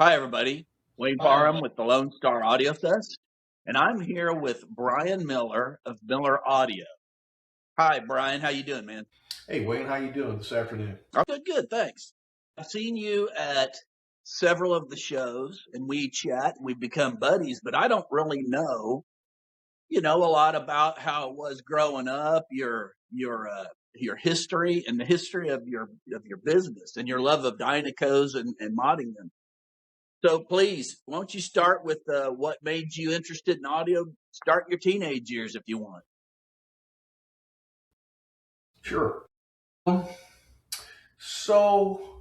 Hi, everybody. Wayne Parham with the Lone Star Audio Fest, and I'm here with Bryan Miller of Miller Audio. Hi, Bryan. How you doing, man? Hey, Wayne. How you doing this afternoon? I'm good, thanks. I've seen you at several of the shows, and we chat, and we've become buddies, but I don't really know, a lot about how it was growing up, your history, and the history of your business, and your love of Dynacos and modding them. So please, why don't you start with what made you interested in audio? Start your teenage years if you want. Sure. So,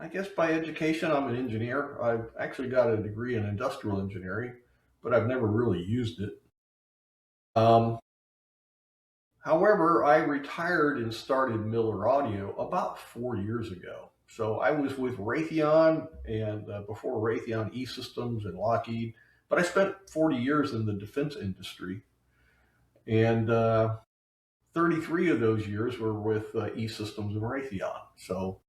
I guess by education, I'm an engineer. I've actually got a degree in industrial engineering, but I've never really used it. Um, However, I retired and started Miller Audio about 4 years ago. So I was with Raytheon and before Raytheon E-Systems and Lockheed, but I spent 40 years in the defense industry. And 33 of those years were with E-Systems and Raytheon. So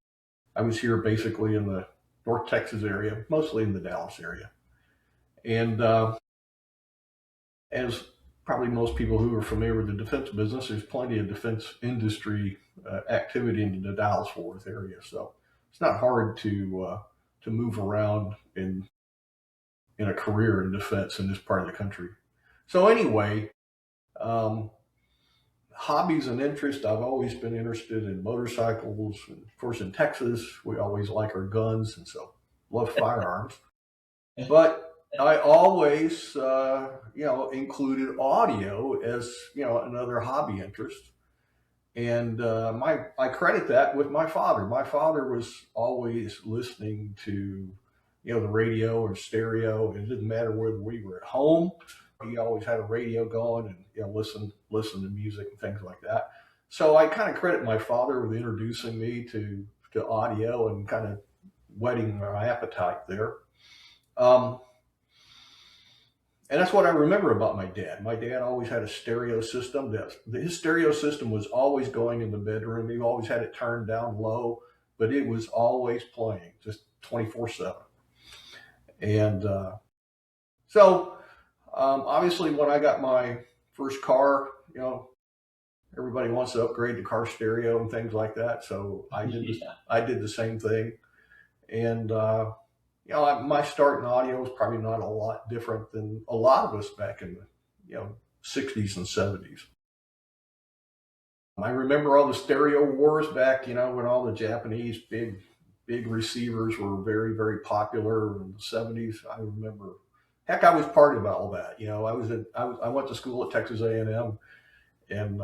I was here basically in the North Texas area, mostly in the Dallas area. And as probably most people who are familiar with the defense business, there's plenty of defense industry activity in the Dallas-Fort Worth area. So it's not hard to move around in a career in defense in this part of the country. So anyway, hobbies and interests, I've always been interested in motorcycles. And of course, in Texas, we always like our guns, and so love firearms. But I always, included audio as, another hobby interest. And I credit that with my father. My father was always listening to, the radio or stereo. It didn't matter whether we were at home. He always had a radio going and listen to music and things like that. So I kind of credit my father with introducing me to audio and kind of whetting my appetite there. And that's what I remember about my dad. My dad always had a stereo system. His stereo system was always going in the bedroom. He always had it turned down low, but it was always playing, just 24/7. And so obviously, when I got my first car, everybody wants to upgrade the car stereo and things like that. So I did the same thing. And my start in audio was probably not a lot different than a lot of us back in the 60s and 70s. I remember all the stereo wars back, when all the Japanese big receivers were very, very popular in the 70s. I remember, heck, I was part of all that. I went to school at Texas A&M, and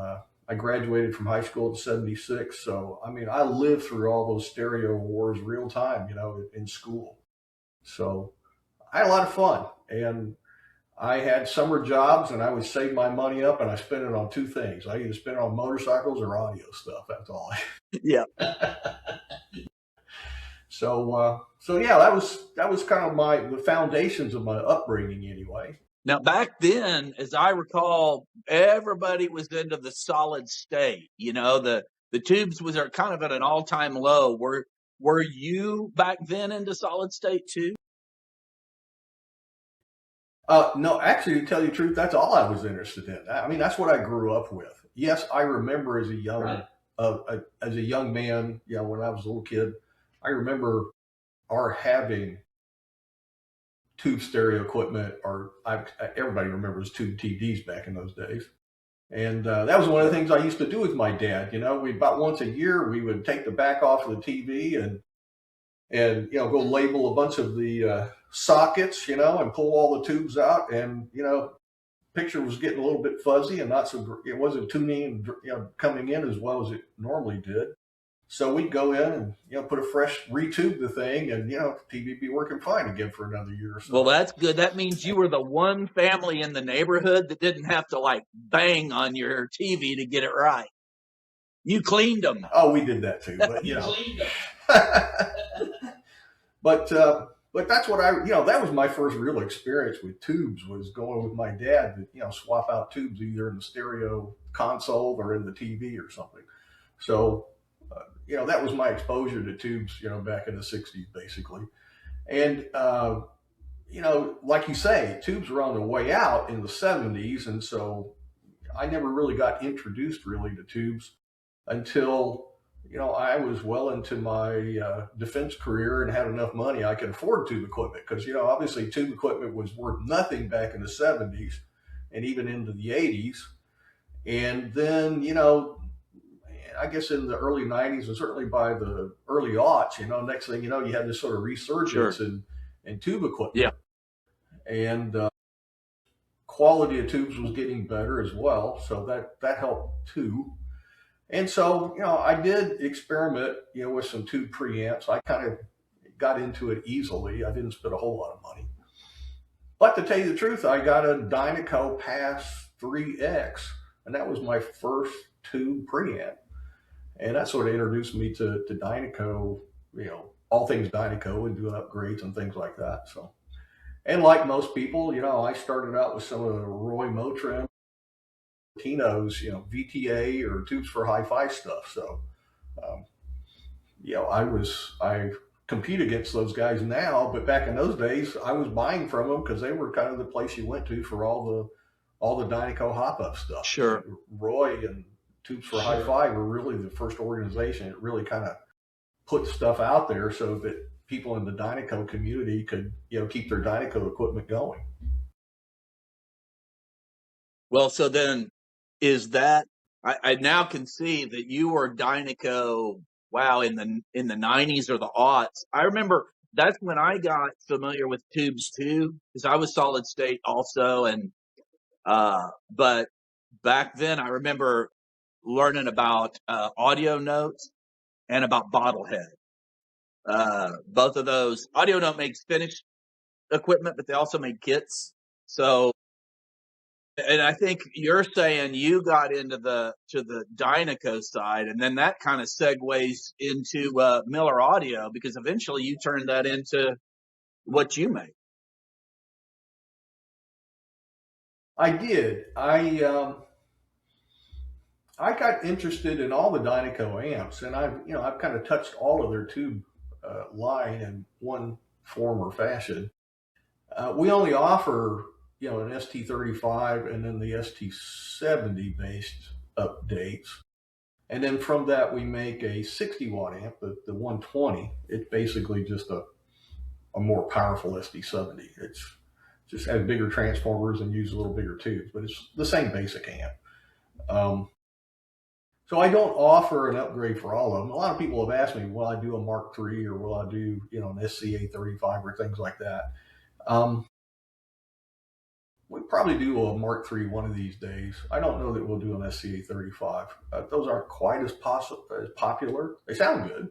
I graduated from high school in 76. So, I lived through all those stereo wars real time, in school. So I had a lot of fun, and I had summer jobs, and I would save my money up and I spent it on two things. I either spent it on motorcycles or audio stuff. That's all. Yeah. So yeah, that was kind of the foundations of my upbringing anyway. Now, back then, as I recall, everybody was into the solid state. The tubes are kind of at an all-time low. Were you back then into solid state too? No, actually, to tell you the truth, that's all I was interested in. That's what I grew up with. Yes, I remember as a young man, when I was a little kid, I remember our having tube stereo equipment, or everybody remembers tube TVs back in those days. And that was one of the things I used to do with my dad. We about once a year we would take the back off of the TV and go label a bunch of the sockets, and pull all the tubes out, and picture was getting a little bit fuzzy and it wasn't tuning coming in as well as it normally did. So we'd go in and put a fresh retube the thing, and TV be working fine again for another year or so. Well, that's good. That means you were the one family in the neighborhood that didn't have to bang on your TV to get it right. You cleaned them. Oh, we did that too, but cleaned them. But that's what that was my first real experience with tubes, was going with my dad to swap out tubes either in the stereo console or in the TV or something. So that was my exposure to tubes back in the 60s basically. And, like you say, tubes were on the way out in the 70s. And so I never really got introduced really to tubes until, I was well into my defense career and had enough money I could afford tube equipment. Because, obviously tube equipment was worth nothing back in the 70s and even into the 80s. And then, I guess in the early 90s and certainly by the early aughts, next thing you know, you had this sort of resurgence in tube equipment. Yeah. And quality of tubes was getting better as well. So that helped too. And so, I did experiment, with some tube preamps. I kind of got into it easily. I didn't spend a whole lot of money. But to tell you the truth, I got a Dynaco Pass 3X, and that was my first tube preamp. And that sort of introduced me to Dynaco, all things Dynaco and doing upgrades and things like that. So, and like most people, I started out with some of the Roy Motrin, Tino's, VTA or tubes for hi-fi stuff. So, I compete against those guys now, but back in those days, I was buying from them because they were kind of the place you went to for all the Dynaco hop-up stuff. Sure. Roy and Tubes for Hi-Fi were really the first organization that really kind of put stuff out there so that people in the Dynaco community could, keep their Dynaco equipment going. Well, so then is that, I now can see that you were Dynaco, wow, in the 90s or the aughts. I remember that's when I got familiar with tubes too, because I was solid state also. And, but back then I remember learning about audio notes and about bottlehead. Both of those, audio note makes finished equipment, but they also make kits. So, and I think you're saying you got into the Dynaco side, and then that kind of segues into Miller Audio, because eventually you turned that into what you make. I did. I got interested in all the Dynaco amps, and I've kind of touched all of their tube line in one form or fashion. We only offer an ST35 and then the ST70 based updates, and then from that we make a 60-watt amp, the 120. It's basically just a more powerful ST70. It's just has bigger transformers and uses a little bigger tubes, but it's the same basic amp. So I don't offer an upgrade for all of them. A lot of people have asked me, will I do a Mark III or will I do, an SCA35 or things like that? We probably do a Mark III one of these days. I don't know that we'll do an SCA35. Those aren't quite as popular. They sound good.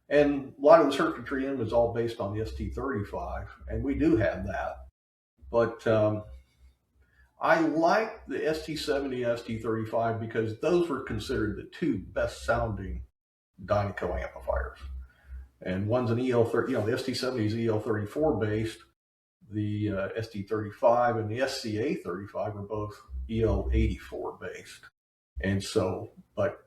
And a lot of the circuitry in them is all based on the ST35, and we do have that. But I like the ST70 and ST35 because those were considered the two best sounding Dynaco amplifiers. And one's an EL30, the ST70 is EL34 based. The ST35 and the SCA35 are both EL84 based. And so, but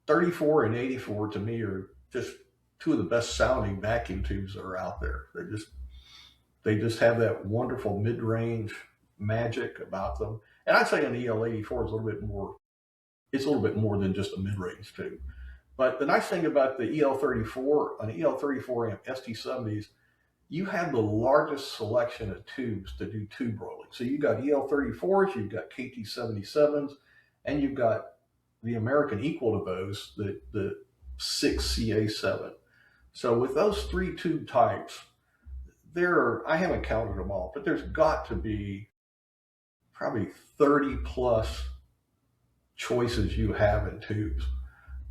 34 and 84 to me are just two of the best sounding vacuum tubes that are out there. They just have that wonderful mid-range magic about them. And I'd say an EL84 is a little bit more, it's a little bit more than just a mid-range tube. But the nice thing about the EL34, an EL34 amp ST70s, you have the largest selection of tubes to do tube rolling. So you've got EL34s, you've got KT77s, and you've got the American equal to those, the 6CA7. So with those three tube types, I haven't counted them all, but there's got to be probably 30 plus choices you have in tubes.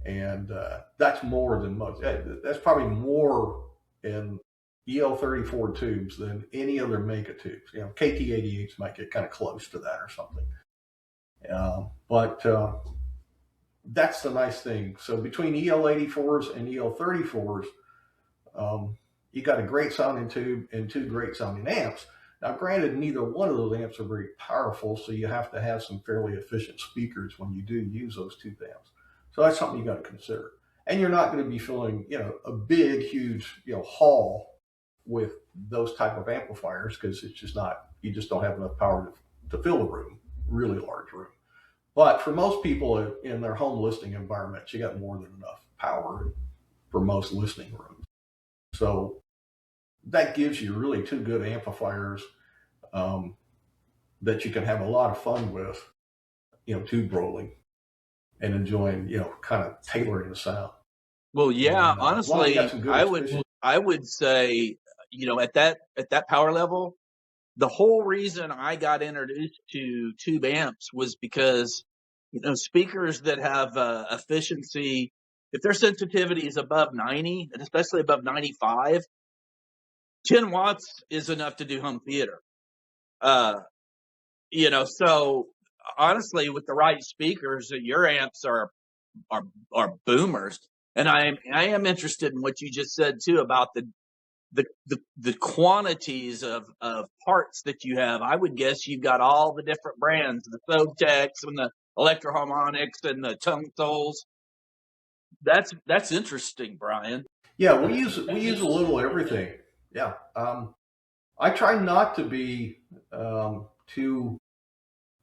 And that's more than most. That's probably more in EL34 tubes than any other Mega tubes. KT88s might get kind of close to that or something. But that's the nice thing. So between EL84s and EL34s, you got a great sounding tube and two great sounding amps. Now, granted, neither one of those amps are very powerful, so you have to have some fairly efficient speakers when you do use those tube amps. So that's something you got to consider. And you're not going to be filling, a big, huge, hall with those type of amplifiers because it's just not, you just don't have enough power to fill a room, really large room. But for most people in their home listening environments, you got more than enough power for most listening rooms. So that gives you really two good amplifiers that you can have a lot of fun with, tube rolling and enjoying, kind of tailoring the sound. Well, yeah, And as long as you got honestly, some good I would say, at that power level, the whole reason I got introduced to tube amps was because, speakers that have efficiency, if their sensitivity is above 90, and especially above 95, 10 watts is enough to do home theater. So honestly, with the right speakers, your amps are boomers. And I am interested in what you just said too about the quantities of parts that you have. I would guess you've got all the different brands, the Sotex and the Electroharmonics and the tongue soles. That's interesting, Bryan. Yeah, we use a little everything. Yeah. I try not to be too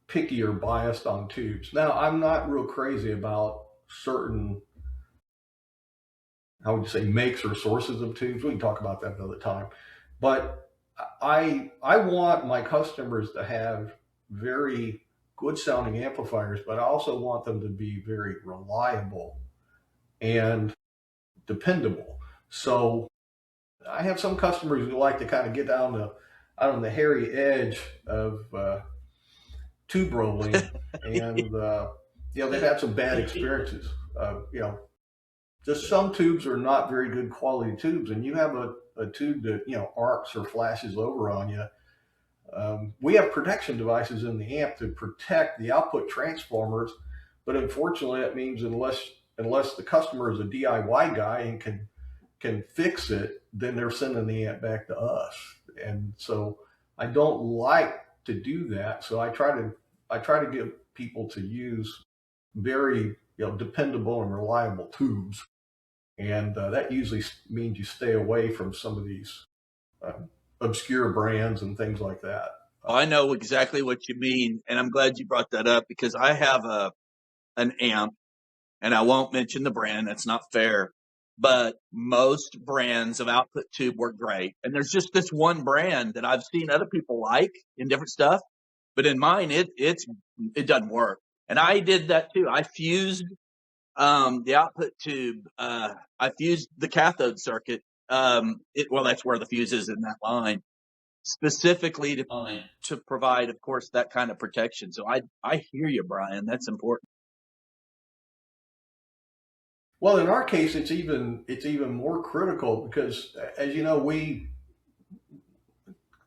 picky or biased on tubes. Now, I'm not real crazy about certain, how would you say, makes or sources of tubes. We can talk about that another time. But I want my customers to have very good sounding amplifiers, but I also want them to be very reliable and dependable. So I have some customers who like to kind of get down out on the hairy edge of tube rolling, and they've had some bad experiences. Just some tubes are not very good quality tubes, and you have a tube that arcs or flashes over on you. We have protection devices in the amp to protect the output transformers, but unfortunately, that means unless the customer is a DIY guy and can fix it, then they're sending the amp back to us. And so I don't like to do that. So I try to get people to use very dependable and reliable tubes, and that usually means you stay away from some of these obscure brands and things like that. I know exactly what you mean, and I'm glad you brought that up because I have an amp, and I won't mention the brand. That's not fair. But most brands of output tube work great. And there's just this one brand that I've seen other people like in different stuff. But in mine, it doesn't work. And I did that too. I fused the output tube. I fused the cathode circuit. That's where the fuse is in that line, specifically to provide, of course, that kind of protection. So I hear you, Bryan. That's important. Well, in our case, it's even more critical because, as you know, we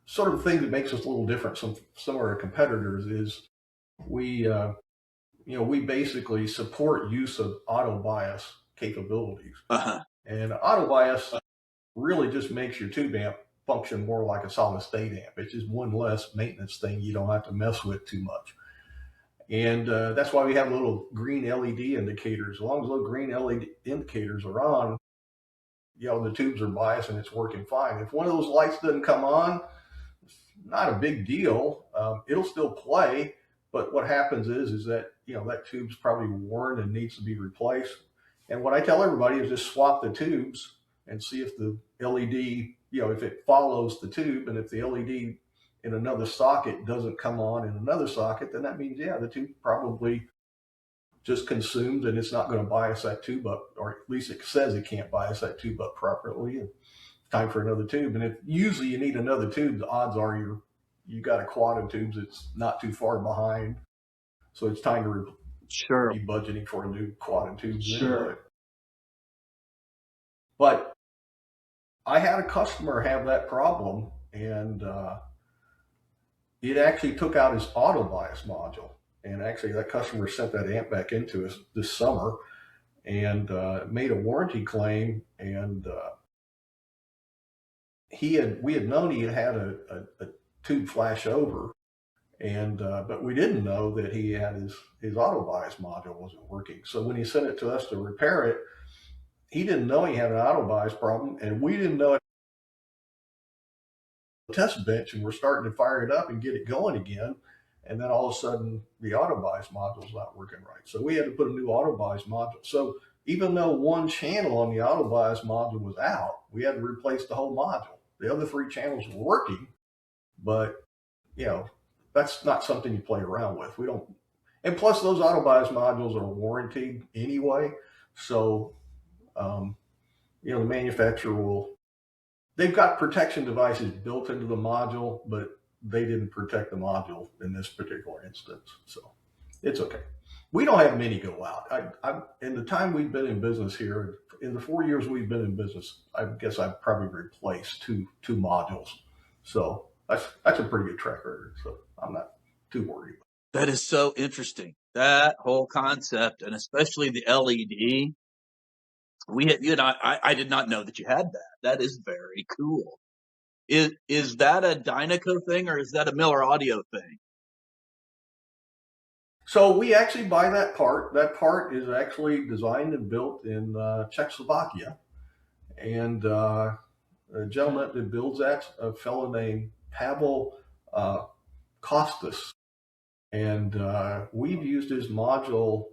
sort of thing that makes us a little different from some of our competitors is we basically support use of auto bias capabilities. Uh-huh. And auto bias really just makes your tube amp function more like a solid state amp. It's just one less maintenance thing you don't have to mess with too much. And that's why we have little green LED indicators. As long as those green LED indicators are on, the tubes are biased and it's working fine. If one of those lights doesn't come on, it's not a big deal. It'll still play, but what happens is that that tube's probably worn and needs to be replaced. And what I tell everybody is just swap the tubes and see if the LED, if it follows the tube, and if the LED in another socket doesn't come on in another socket, then that means, the tube probably just consumed and it's not going to bias that tube up, or at least it says it can't bias that tube up properly. And time for another tube. And if usually you need another tube, the odds are you got a quad of tubes that's not too far behind. So it's time to be budgeting for a new quad of tubes. Sure. Anyway. But I had a customer have that problem, and it actually took out his auto bias module. And actually that customer sent that amp back into us this summer and made a warranty claim. And we had known he had a tube flash over, and but we didn't know that he had his auto bias module wasn't working. So when he sent it to us to repair it, he didn't know he had an auto bias problem, and we didn't know it test bench and we're starting to fire it up and get it going again. And then all of a sudden the auto bias module is not working right. So we had to put a new auto bias module. So even though one channel on the auto bias module was out, we had to replace the whole module. The other 3 channels were working, but that's not something you play around with. We don't, and plus those auto bias modules are warranted anyway. So, the manufacturer they've got protection devices built into the module, but they didn't protect the module in this particular instance. So it's okay. We don't have many go out. In the time we've been in business here, in the 4 years we've been in business, I guess I've probably replaced two modules. So that's a pretty good track record. So I'm not too worried. That is so interesting. That whole concept, and especially the LED. I did not know that you had that. That is very cool. Is that a Dynaco thing or is that a Miller Audio thing? So we actually buy that part. That part is actually designed and built in Czechoslovakia. And a gentleman that builds that, a fellow named Pavel Kostas. And we've used his module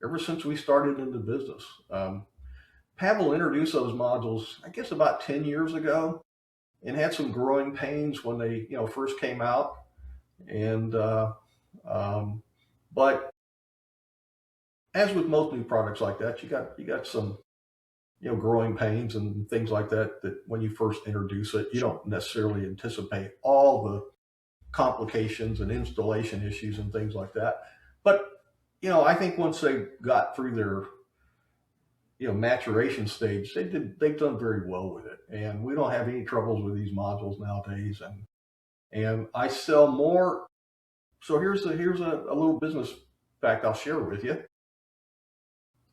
ever since we started in the business. Pavel introduced those modules, I guess, about 10 years ago, and had some growing pains when they, first came out. And but as with most new products like that, you got some, growing pains and things like that. That when you first introduce it, you don't necessarily anticipate all the complications and installation issues and things like that. But I think once they got through their maturation stage, they've done very well with it, and we don't have any troubles with these modules nowadays. And I sell more. So here's a little business fact I'll share with you.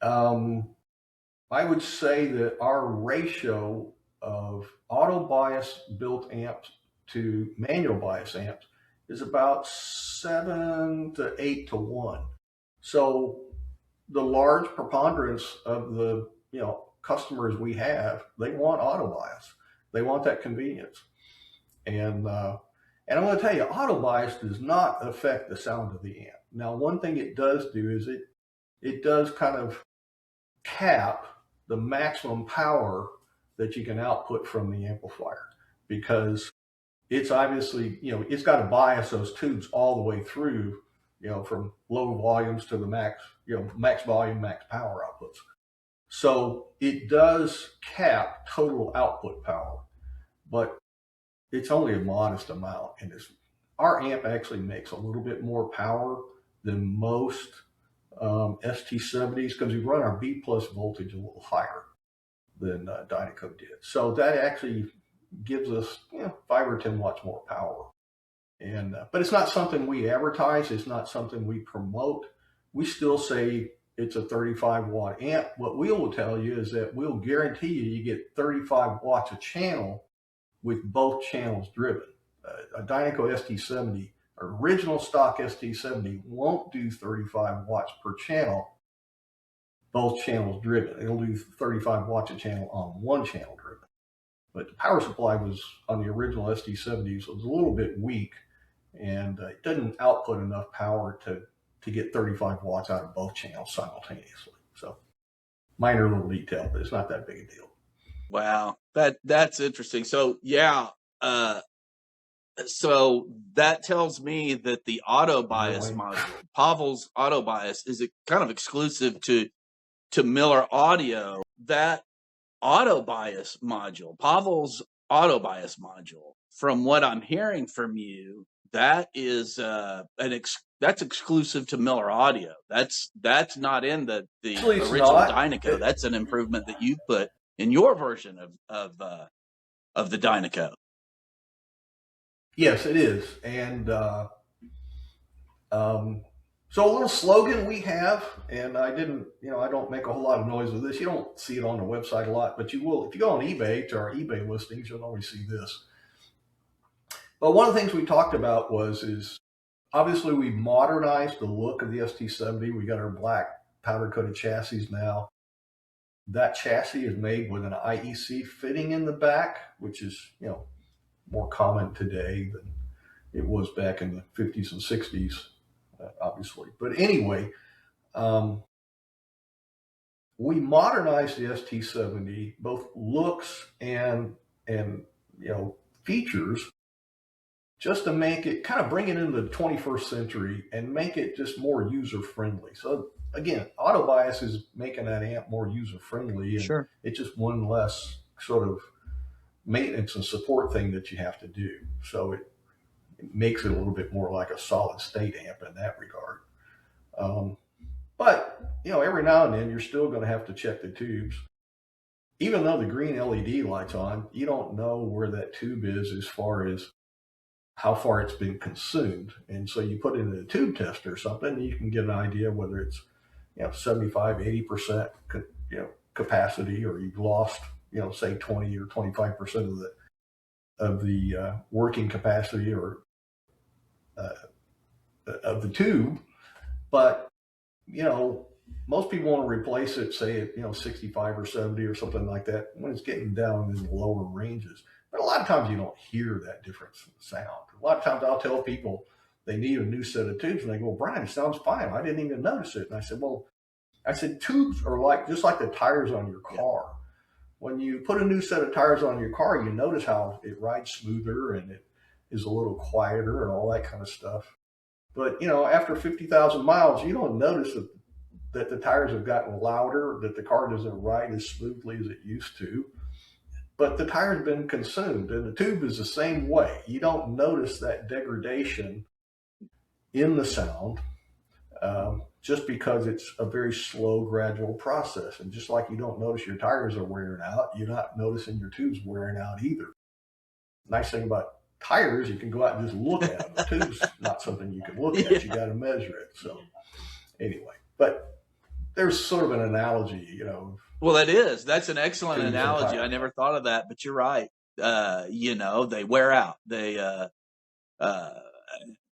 I would say that our ratio of auto bias built amps to manual bias amps is about 7 to 8 to 1. So the large preponderance of the customers we have, they want auto bias. They want that convenience. And I'm going to tell you, auto bias does not affect the sound of the amp. Now, one thing it does do is it does kind of cap the maximum power that you can output from the amplifier, because it's obviously, it's got to bias those tubes all the way through, from low volumes to the max, max volume, max power outputs. So it does cap total output power, but it's only a modest amount. And our amp actually makes a little bit more power than most ST70s, because we run our B plus voltage a little higher than Dynaco did. So that actually gives us 5 or 10 watts more power. And but it's not something we advertise. It's not something we promote. We still say it's a 35 watt amp. What we will tell you is that we'll guarantee you get 35 watts a channel with both channels driven. A Dynaco ST70, original stock ST70, won't do 35 watts per channel, both channels driven. It'll do 35 watts a channel on one channel driven. But the power supply was on the original ST70s, so it was a little bit weak, and it doesn't output enough power to get 35 watts out of both channels simultaneously. So minor little detail, but it's not that big a deal. Wow, that's interesting. So yeah, so that tells me that the auto bias module, Pavel's auto bias, is kind of exclusive to Miller Audio. That auto bias module, Pavel's auto bias module, from what I'm hearing from you, that is that's exclusive to Miller Audio. That's not in the original Dynaco. That's an improvement that you put in your version of the Dynaco. Yes, it is. And so a little slogan we have, and I don't make a whole lot of noise with this. You don't see it on the website a lot, but you will. If you go on eBay to our eBay listings, you'll always see this. But one of the things we talked about is obviously we modernized the look of the ST70. We got our black powder coated chassis now. That chassis is made with an IEC fitting in the back, which is, more common today than it was back in the 50s and 60s, obviously. But anyway, we modernized the ST70, both looks and features, just to make it kind of bring it into the 21st century and make it just more user friendly. So again, auto bias is making that amp more user friendly, and Sure. it's just one less sort of maintenance and support thing that you have to do. So it makes it a little bit more like a solid state amp in that regard. But every now and then you're still going to have to check the tubes. Even though the green LED light's on, you don't know where that tube is as far as how far it's been consumed. And so you put it in a tube test or something, and you can get an idea whether it's 75, 80% capacity, or you've lost say 20 or 25% of the working capacity or of the tube. But most people want to replace it, say at 65 or 70 or something like that, when it's getting down in the lower ranges. But a lot of times you don't hear that difference in sound. A lot of times I'll tell people they need a new set of tubes, and they go, "Well, Bryan, it sounds fine. I didn't even notice it." And I said, tubes are just like the tires on your car. Yeah. When you put a new set of tires on your car, you notice how it rides smoother and it is a little quieter and all that kind of stuff. But after 50,000 miles, you don't notice that the tires have gotten louder, that the car doesn't ride as smoothly as it used to. But the tire's been consumed, and the tube is the same way. You don't notice that degradation in the sound just because it's a very slow, gradual process. And just like you don't notice your tires are wearing out, you're not noticing your tubes wearing out either. Nice thing about tires, you can go out and just look at them. The tube's not something you can look at. You got to measure it. So anyway, but there's sort of an analogy, Well, that's an excellent analogy. I never thought of that, but you're right. They wear out.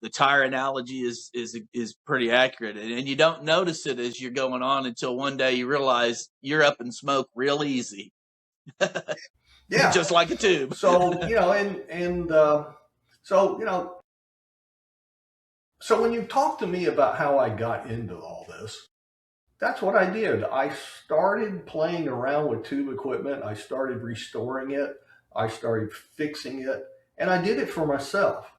The tire analogy is pretty accurate, and you don't notice it as you're going on until one day you realize you're up in smoke real easy. Yeah, just like a tube. So so when you talk to me about how I got into all this, that's what I did. I started playing around with tube equipment. I started restoring it. I started fixing it, and I did it for myself.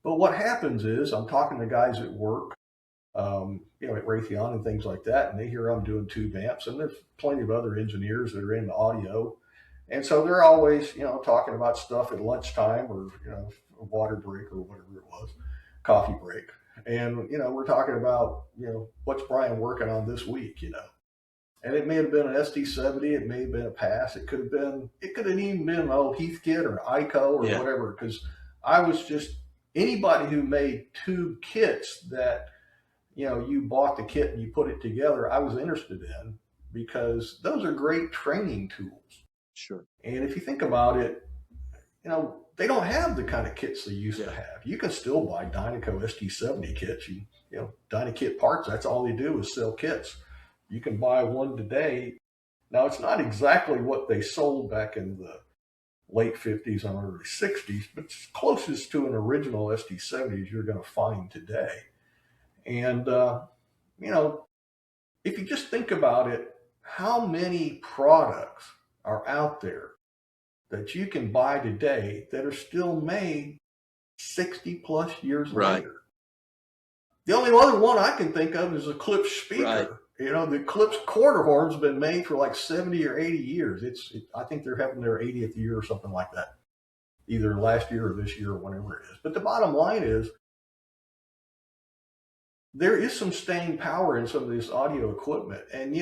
But what happens is I'm talking to guys at work, at Raytheon and things like that, and they hear I'm doing tube amps, and there's plenty of other engineers that are into audio. And so they're always, talking about stuff at lunchtime or, a water break or whatever it was, coffee break. And, we're talking about, what's Bryan working on this week, And it may have been an ST70, it may have been a Pass, it could have even been an old Heathkit or an ICO or whatever, because I was just, anybody who made tube kits that, you bought the kit and you put it together, I was interested in, because those are great training tools. Sure. And if you think about it, they don't have the kind of kits they used to have. You can still buy Dynaco ST70 kits. Dynakit parts, that's all they do is sell kits. You can buy one today. Now, it's not exactly what they sold back in the late 50s and early 60s, but it's closest to an original ST70 you're going to find today. And, if you just think about it, how many products are out there that you can buy today that are still made 60 plus years later? The only other one I can think of is a Klipsch speaker. Right. The Klipsch quarter horn's been made for like 70 or 80 years. I think they're having their 80th year or something like that, either last year or this year or whenever it is. But the bottom line is, there is some staying power in some of this audio equipment. And,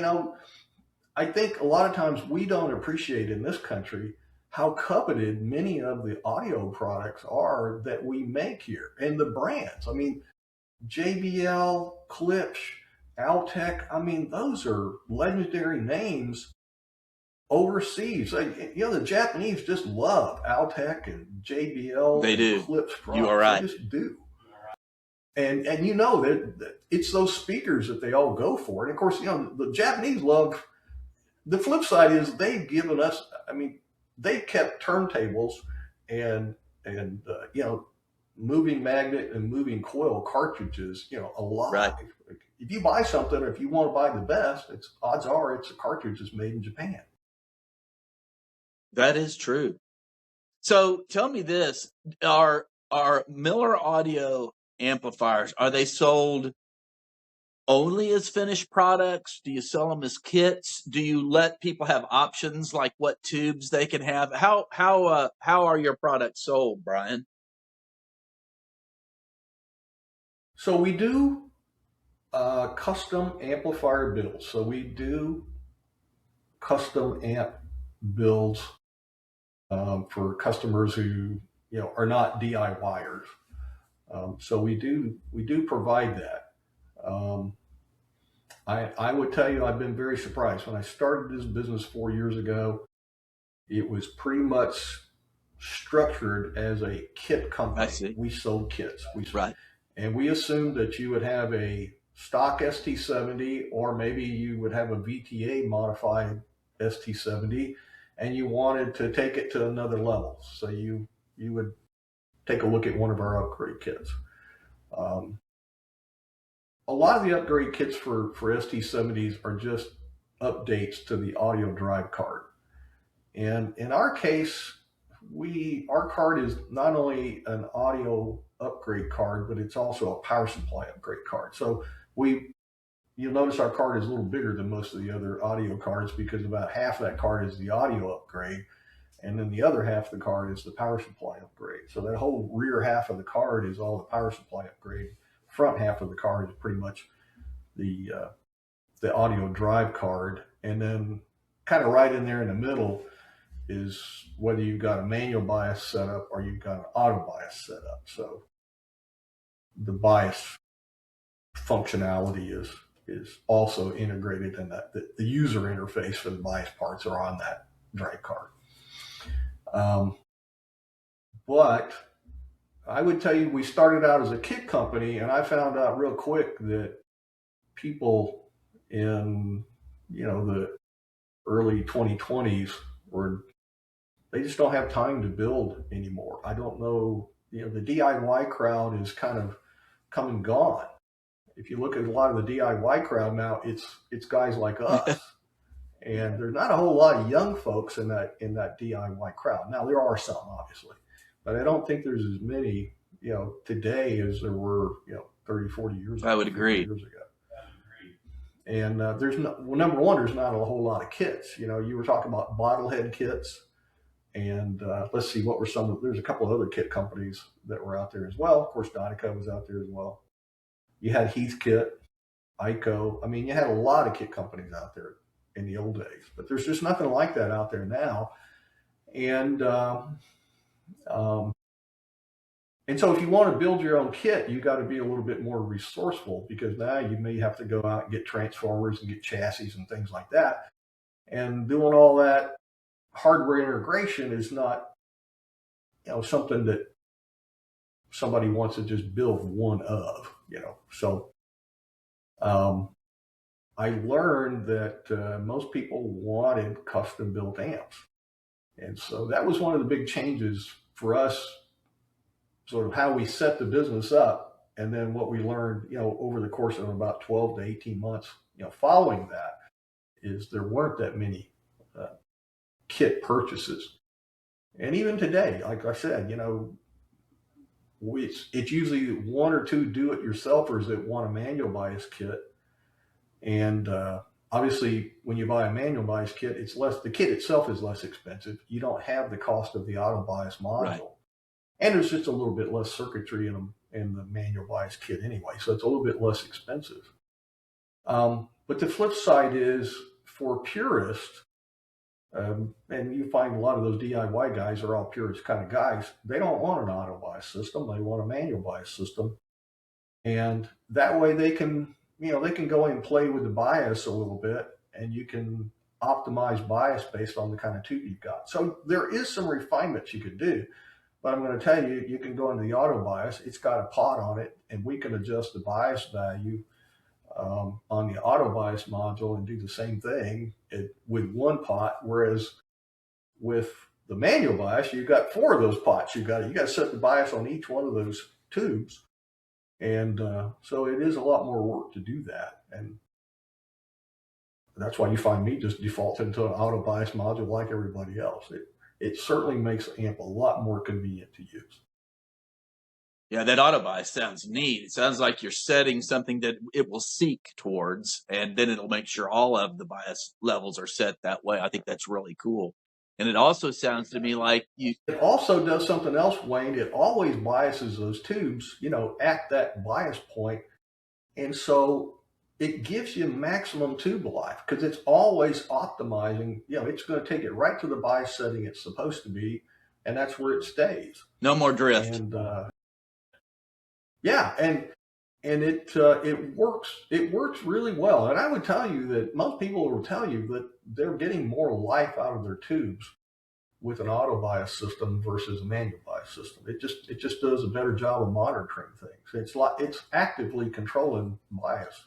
I think a lot of times we don't appreciate in this country how coveted many of the audio products are that we make here, and the brands. I mean, JBL, Klipsch, Altec, those are legendary names overseas. The Japanese just love Altec and JBL. They do. Klipsch products. You are right. They just do. And that it's those speakers that they all go for. And of course, the Japanese love. The flip side is they've given us, they kept turntables and and moving magnet and moving coil cartridges, alive. Right. If you buy something, or if you want to buy the best, odds are it's a cartridge that's made in Japan. That is true. So tell me this, are Miller Audio amplifiers, are they sold only as finished products? Do you sell them as kits? Do you let people have options like what tubes they can have? How are your products sold, Bryan? So we do custom amplifier builds. So we do custom amp builds for customers who are not DIYers. So we do provide that. I would tell you, I've been very surprised. When I started this business 4 years ago, it was pretty much structured as a kit company. I see. We sold kits. Right. And we assumed that you would have a stock ST70, or maybe you would have a VTA modified ST70, and you wanted to take it to another level. So you would take a look at one of our upgrade kits. A lot of the upgrade kits for ST70s are just updates to the audio drive card. And in our case, our card is not only an audio upgrade card, but it's also a power supply upgrade card. So you'll notice our card is a little bigger than most of the other audio cards, because about half of that card is the audio upgrade, and then the other half of the card is the power supply upgrade. So that whole rear half of the card is all the power supply upgrade. Front half of the card is pretty much the audio drive card, and then kind of right in there in the middle is whether you've got a manual bias setup or you've got an auto bias setup. So the bias functionality is also integrated in that. The user interface for the bias parts are on that drive card. But I would tell you, we started out as a kit company, and I found out real quick that people in the early 2020s they just don't have time to build anymore. I don't know, the DIY crowd is kind of come and gone. If you look at a lot of the DIY crowd now, it's guys like us. And there's not a whole lot of young folks in that DIY crowd. Now there are some, obviously, but I don't think there's as many, today as there were, 30, 40 years ago. I would agree. Years ago. And number one, there's not a whole lot of kits. You were talking about bottlehead kits. And let's see, there's a couple of other kit companies that were out there as well. Of course, Dynaco was out there as well. You had Heathkit, Ico. I mean, you had a lot of kit companies out there in the old days, but there's just nothing like that out there now. And so if you want to build your own kit, you got to be a little bit more resourceful, because now you may have to go out and get transformers and get chassis and things like that. And doing all that hardware integration is not, something that somebody wants to just build one of, So I learned that most people wanted custom built amps. And so that was one of the big changes for us, sort of how we set the business up. And then what we learned, over the course of about 12 to 18 months, following that, is there weren't that many kit purchases. And even today, like I said, it's usually one or two do-it-yourselfers that want a manual bias kit. And obviously, when you buy a manual bias kit, the kit itself is less expensive. You don't have the cost of the auto bias module. Right. And there's just a little bit less circuitry in the manual bias kit anyway, so it's a little bit less expensive. But the flip side is, for purists, and you find a lot of those DIY guys are all purist kind of guys. They don't want an auto bias system. They want a manual bias system. And that way they can go in and play with the bias a little bit, and you can optimize bias based on the kind of tube you've got. So there is some refinement you could do, but I'm going to tell you, you can go into the auto bias. It's got a pot on it, and we can adjust the bias value on the auto bias module and do the same thing with one pot. Whereas with the manual bias, you've got 4 of those pots. You got to set the bias on each one of those tubes, and so it is a lot more work to do that. And that's why you find me just defaulting to an auto bias module like everybody else. It certainly makes the amp a lot more convenient to use. Yeah, that auto bias sounds neat. It sounds like you're setting something that it will seek towards, and then it'll make sure all of the bias levels are set that way. I think that's really cool. And it also sounds to me like It also does something else, Wayne. It always biases those tubes, at that bias point. And so it gives you maximum tube life because it's always optimizing. It's going to take it right to the bias setting it's supposed to be, and that's where it stays. No more drift. And it works. It works really well. And I would tell you that most people will tell you that they're getting more life out of their tubes with an auto bias system versus a manual bias system. It just does a better job of monitoring things. It's actively controlling bias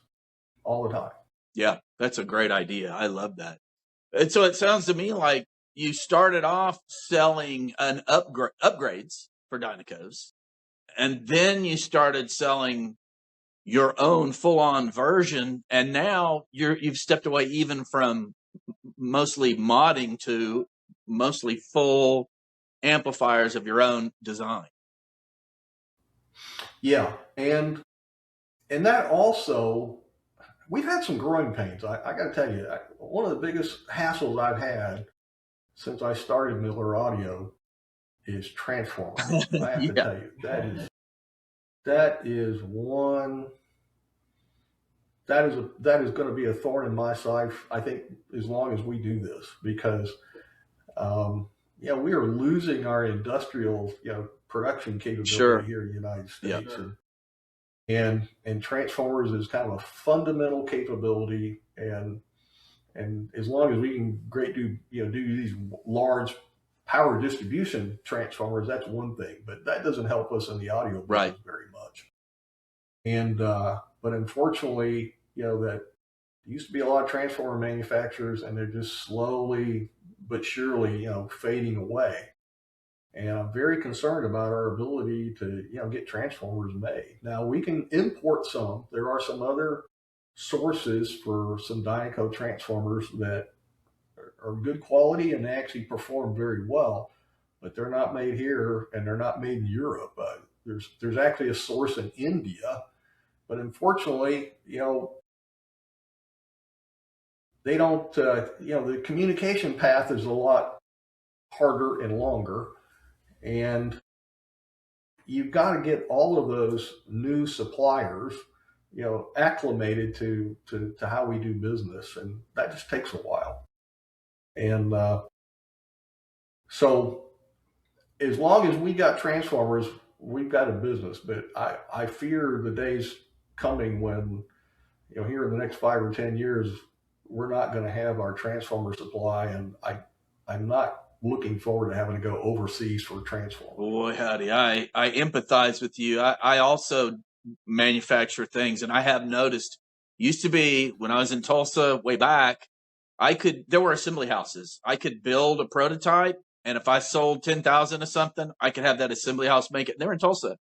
all the time. Yeah, that's a great idea. I love that. And so it sounds to me like you started off selling an upgrades for Dynacos, and then you started selling your own full-on version, and now you've stepped away even from mostly modding to mostly full amplifiers of your own design. Yeah, and that also, we've had some growing pains. I got to tell you, one of the biggest hassles I've had since I started Miller Audio is transformers. I have to tell you, that is going to be a thorn in my side, I think, as long as we do this, because we are losing our industrial production capability here in the United States. And transformers is kind of a fundamental capability, and as long as we can do these large power distribution transformers, that's one thing, but that doesn't help us in the audio business very much. And but unfortunately, that there used to be a lot of transformer manufacturers, and they're just slowly but surely fading away. And I'm very concerned about our ability to get transformers made. Now, we can import some. There are some other sources for some Dynaco transformers that are good quality and they actually perform very well, but they're not made here and they're not made in Europe. There's actually a source in India, but unfortunately, they don't. The communication path is a lot harder and longer. And you've got to get all of those new suppliers, acclimated to how we do business, and that just takes a while. And so, as long as we got transformers, we've got a business. But I fear the days coming when, here in the next 5 or 10 years, we're not going to have our transformer supply, and I'm not looking forward to having to go overseas for a transformer. Boy, howdy. I empathize with you. I also manufacture things, and I have noticed, used to be when I was in Tulsa way back, there were assembly houses. I could build a prototype, and if I sold 10,000 of something, I could have that assembly house make it. They're in Tulsa.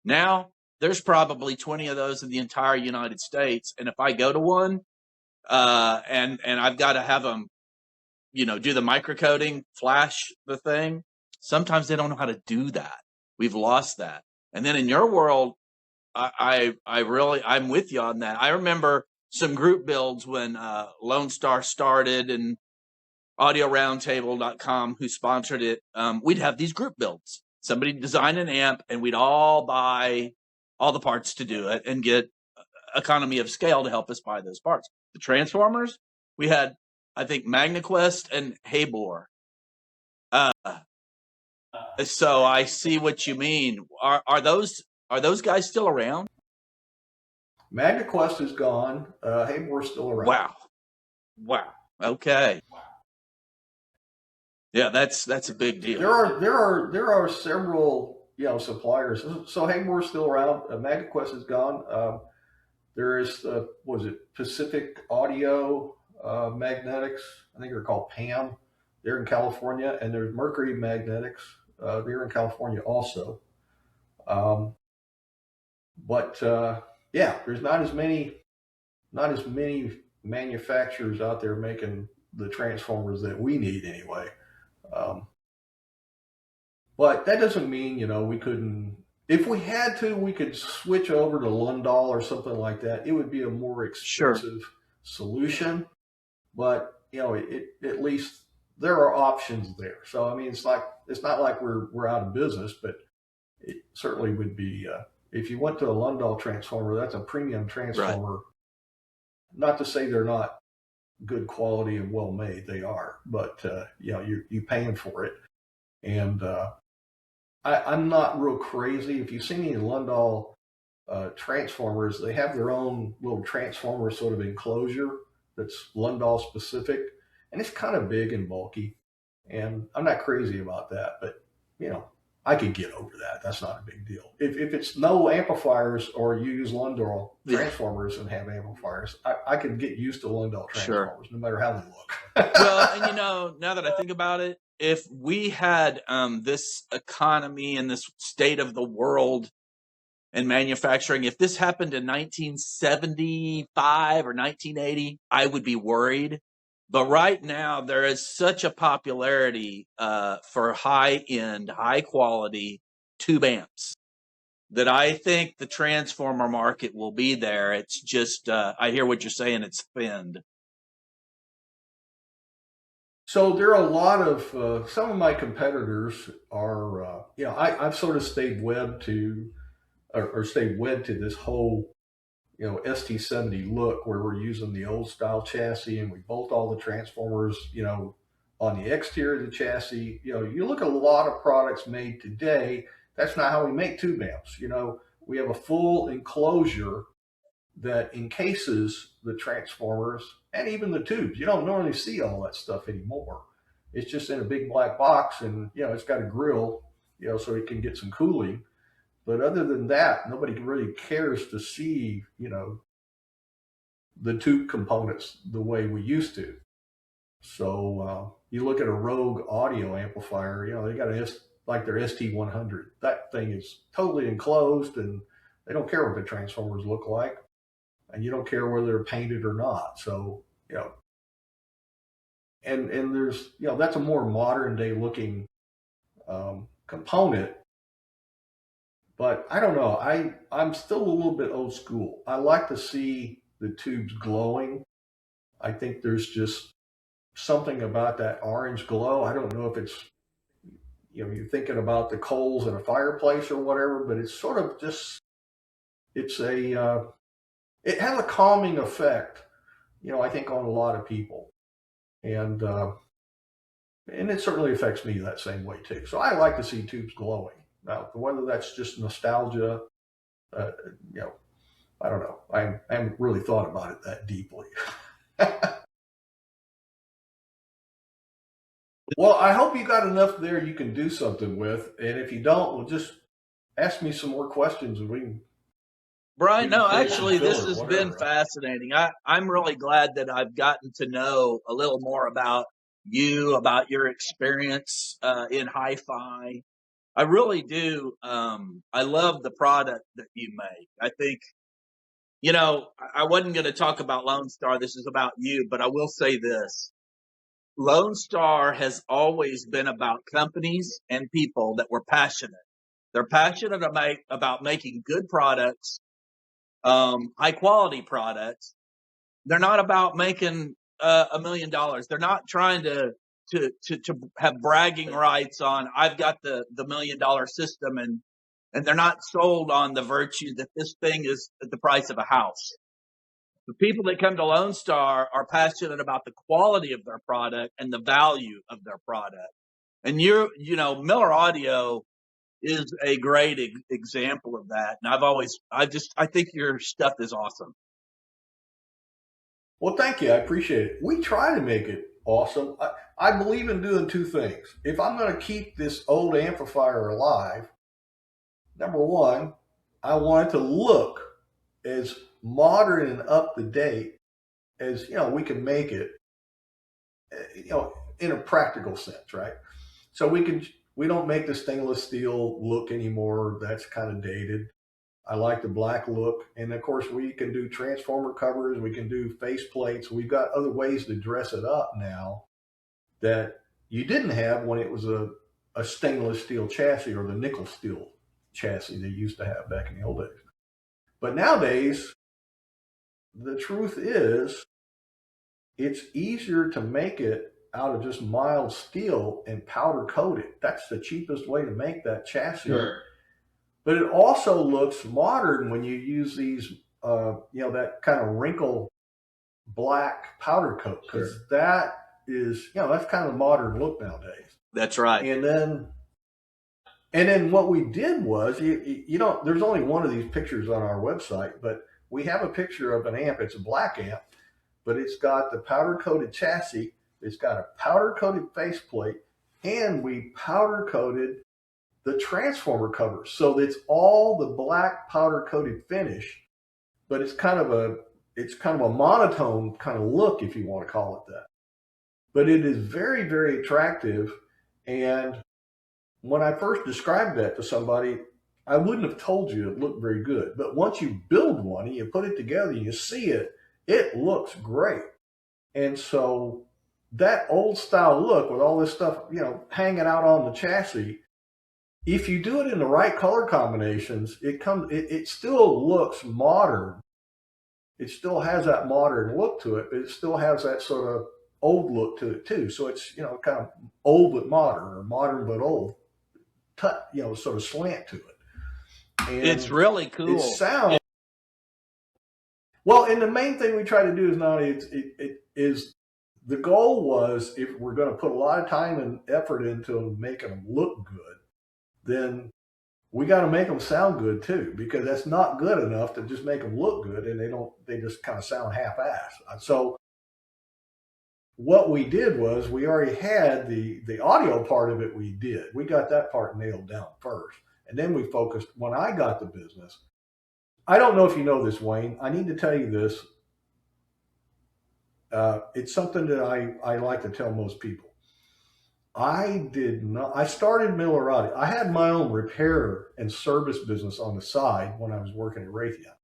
Now, there's probably 20 of those in the entire United States, and if I go to one, and I've got to have them do the microcoding, flash the thing. Sometimes they don't know how to do that. We've lost that. And then in your world, I'm with you on that. I remember some group builds when Lone Star started and AudioRoundtable.com, who sponsored it. We'd have these group builds. Somebody design an amp, and we'd all buy all the parts to do it and get economy of scale to help us buy those parts. The transformers, we had, I think, MagnaQuest and Habor. So I see what you mean. Are those guys still around? MagnaQuest is gone. Habor's still around. Wow. Okay. Yeah, that's a big deal. There are several suppliers. So Habor's still around. MagnaQuest is gone. There is Pacific Audio Magnetics. I think they're called PAM. They're in California, and there's Mercury Magnetics. They're in California also. Um, but yeah, there's not as many manufacturers out there making the transformers that we need anyway. Um, but that doesn't mean, we couldn't. If we had to, we could switch over to Lundahl or something like that. It would be a more Sure. expensive solution, but at least there are options there. So I mean, it's not like we're out of business, but it certainly would be. If you went to a Lundahl transformer, that's a premium Right. transformer. Not to say they're not good quality and well made, they are, but you're paying for it. And I'm not real crazy. If you've seen any Lundahl transformers, they have their own little transformer sort of enclosure that's Lundahl specific, and it's kind of big and bulky. And I'm not crazy about that, but I could get over that. That's not a big deal. If it's no amplifiers or you use Lundahl transformers and have amplifiers, I could get used to Lundahl transformers, no matter how they look. Well, and now that I think about it, if we had this economy and this state of the world and manufacturing, if this happened in 1975 or 1980, I would be worried. But right now, there is such a popularity for high-end, high-quality tube amps that I think the transformer market will be there. It's just, I hear what you're saying, it's thinned. So there are a lot of some of my competitors are, I've sort of stayed wed to or stayed wed to this whole ST70 look where we're using the old style chassis and we bolt all the transformers, on the exterior of the chassis. You look at a lot of products made today, that's not how we make tube amps. We have a full enclosure that encases the transformers and even the tubes. You don't normally see all that stuff anymore. It's just in a big black box, and it's got a grill, so it can get some cooling. But other than that, nobody really cares to see, the tube components the way we used to. So you look at a Rogue audio amplifier, they got like their ST100. That thing is totally enclosed, and they don't care what the transformers look like, and you don't care whether they're painted or not. So and there's that's a more modern day looking component. But I don't know. I'm still a little bit old school. I like to see the tubes glowing. I think there's just something about that orange glow. I don't know if it's you're thinking about the coals in a fireplace or whatever, but it's sort of just it's a it has a calming effect. I think on a lot of people, and it certainly affects me that same way too. So I like to see tubes glowing. Now, whether that's just nostalgia, uh, I don't know. I haven't really thought about it that deeply. Well, I hope you got enough there you can do something with, and if you don't, well, just ask me some more questions, and Bryan, no, create some actually, this filler, has been whatever. fascinating. I'm really glad that I've gotten to know a little more about you, about your experience in hi-fi. I really do. I love the product that you make. I think, I wasn't going to talk about Lone Star. This is about you, but I will say this. Lone Star has always been about companies and people that were passionate. They're passionate about making good products, high quality products. They're not about making $1 million. They're not trying to have bragging rights on I've got the $1 million system, and they're not sold on the virtue that this thing is at the price of a house. The people that come to Lone Star are passionate about the quality of their product and the value of their product. And Miller Audio is a great example of that. And I think your stuff is awesome. Well, thank you. I appreciate it. We try to make it awesome. I believe in doing two things. If I'm going to keep this old amplifier alive, number one, I want it to look as modern and up to date as we can make it. in a practical sense, right? So we don't make the stainless steel look anymore. That's kind of dated. I like the black look. And of course, we can do transformer covers. We can do face plates. We've got other ways to dress it up now that you didn't have when it was a stainless steel chassis or the nickel steel chassis they used to have back in the old days. But nowadays, the truth is, it's easier to make it out of just mild steel and powder coat it. That's the cheapest way to make that chassis. Sure. But it also looks modern when you use these, that kind of wrinkle black powder coat, because that is, that's kind of a modern look nowadays. That's right. And then what we did was, there's only one of these pictures on our website, but we have a picture of an amp. It's a black amp, but it's got the powder coated chassis. It's got a powder coated faceplate, and we powder coated the transformer covers. So it's all the black powder coated finish, but it's kind of a monotone kind of look, if you want to call it that. But it is very, very attractive. And when I first described that to somebody, I wouldn't have told you it looked very good. But once you build one and you put it together and you see it, it looks great. And so that old style look with all this stuff, hanging out on the chassis, if you do it in the right color combinations, it still looks modern. It still has that modern look to it, but it still has that sort of old look to it too. So it's, kind of old but modern, or modern but old, sort of slant to it. And it's really cool. It sounds well. And the main thing we try to do is the goal was, if we're going to put a lot of time and effort into making them look good, then we got to make them sound good too, because that's not good enough to just make them look good and they just kind of sound half-assed. So what we did was, we already had the audio part of it. We got that part nailed down first. And then we focused, when I got the business, I don't know if you know this, Wayne, I need to tell you this. It's something that I like to tell most people. I started Miller Audio. I had my own repair and service business on the side when I was working at Raytheon.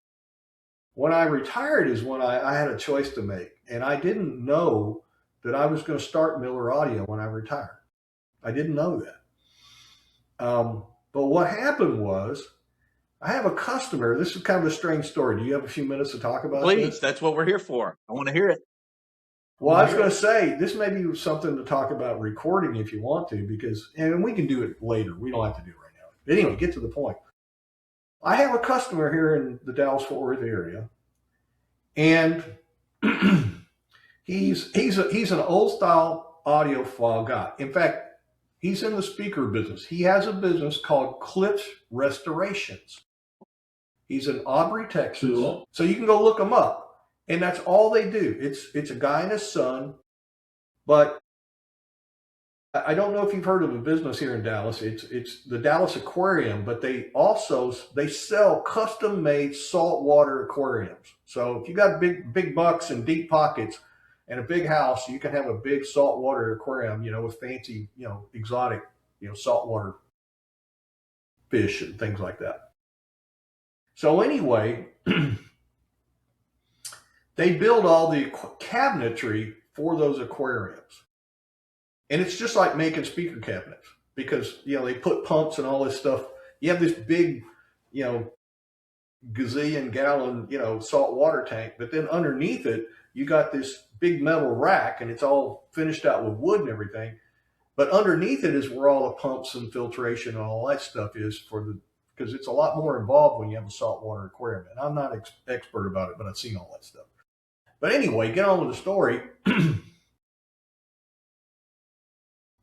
When I retired is when I had a choice to make. And I didn't know that I was going to start Miller Audio when I retired. I didn't know that. But what happened was, I have a customer. This is kind of a strange story. Do you have a few minutes to talk about Please, this? that's what we're here for. I want to hear it. Well, I was going to say, this may be something to talk about recording if you want to, and we can do it later. We don't have to do it right now. But anyway, get to the point. I have a customer here in the Dallas-Fort Worth area, and he's an old style audiophile guy. In fact, he's in the speaker business. He has a business called Clips Restorations. He's in Aubrey, Texas. Cool. So you can go look him up. And that's all they do. It's a guy and his son. But I don't know if you've heard of a business here in Dallas. It's the Dallas Aquarium, but they sell custom made saltwater aquariums. So if you got big bucks and deep pockets and a big house, you can have a big saltwater aquarium, with fancy, exotic, saltwater fish and things like that. So anyway, they build all the cabinetry for those aquariums. And it's just like making speaker cabinets, because, they put pumps and all this stuff. You have this big, gazillion gallon, salt water tank, but then underneath it, you got this big metal rack, and it's all finished out with wood and everything. But underneath it is where all the pumps and filtration and all that stuff is because it's a lot more involved when you have a saltwater aquarium. And I'm not expert about it, but I've seen all that stuff. But anyway, get on with the story.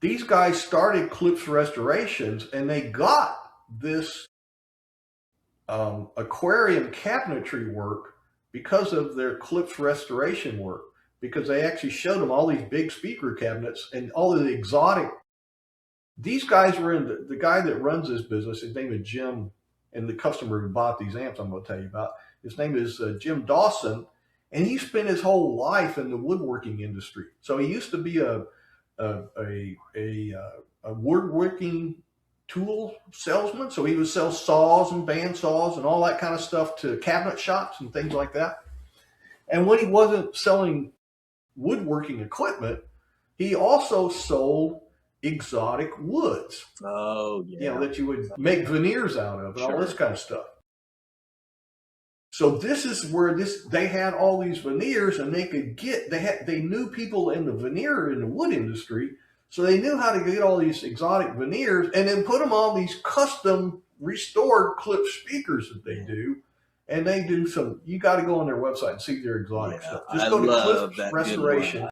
These guys started Clips Restorations, and they got this aquarium cabinetry work because of their Clips Restoration work, because they actually showed them all these big speaker cabinets and all of the exotic. These guys were in the guy that runs this business, his name is Jim, and the customer who bought these amps I'm going to tell you about, his name is Jim Dawson. And he spent his whole life in the woodworking industry. So he used to be a a woodworking tool salesman. So he would sell saws and band saws and all that kind of stuff to cabinet shops and things like that. And when he wasn't selling woodworking equipment, he also sold exotic woods. Oh, yeah. That you would make veneers out of and all this kind of stuff. So this is where they had all these veneers, and they knew people in the veneer in the wood industry, so they knew how to get all these exotic veneers and then put them on these custom restored clip speakers that they do. And they do you got to go on their website and see their exotic stuff. Just go to Cliff Restoration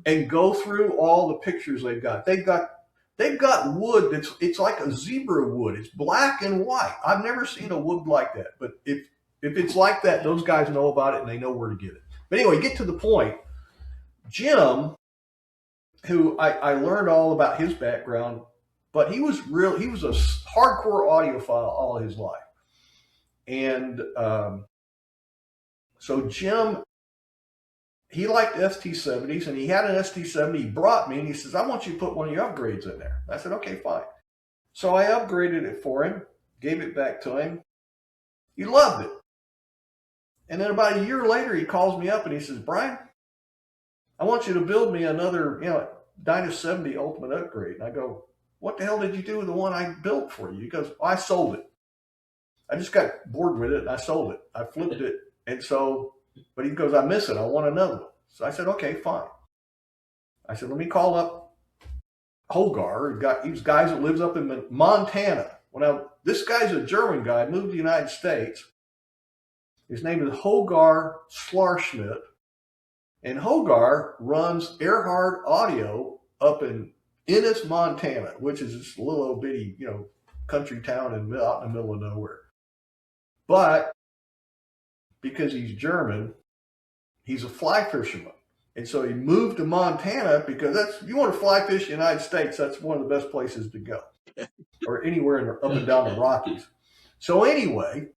and go through all the pictures they've got. They've got wood it's like a zebra wood. It's black and white. I've never seen a wood like that. But if it's like that, those guys know about it and they know where to get it. But anyway, get to the point. Jim, who I learned all about his background, but he was a hardcore audiophile all his life. And so Jim, he liked ST70s, and he had an ST70 he brought me, and he says, I want you to put one of your upgrades in there. I said, okay, fine. So I upgraded it for him, gave it back to him. He loved it. And then about a year later, he calls me up and he says, Bryan, I want you to build me another, Dyna 70 Ultimate upgrade. And I go, what the hell did you do with the one I built for you? He goes, I sold it. I just got bored with it and I sold it. I flipped it. And so, but he goes, I miss it. I want another one. So I said, okay, fine. I said, let me call up Hogar. These guys that lives up in Montana. Well, now, this guy's a German guy, moved to the United States. His name is Hogar Schlarschmidt. And Hogar runs Earhart Audio up in Ennis, Montana, which is this little old bitty, country town out in the middle of nowhere. But because he's German, he's a fly fisherman. And so he moved to Montana because you want to fly fish in the United States, that's one of the best places to go. Or anywhere up and down the Rockies. So anyway,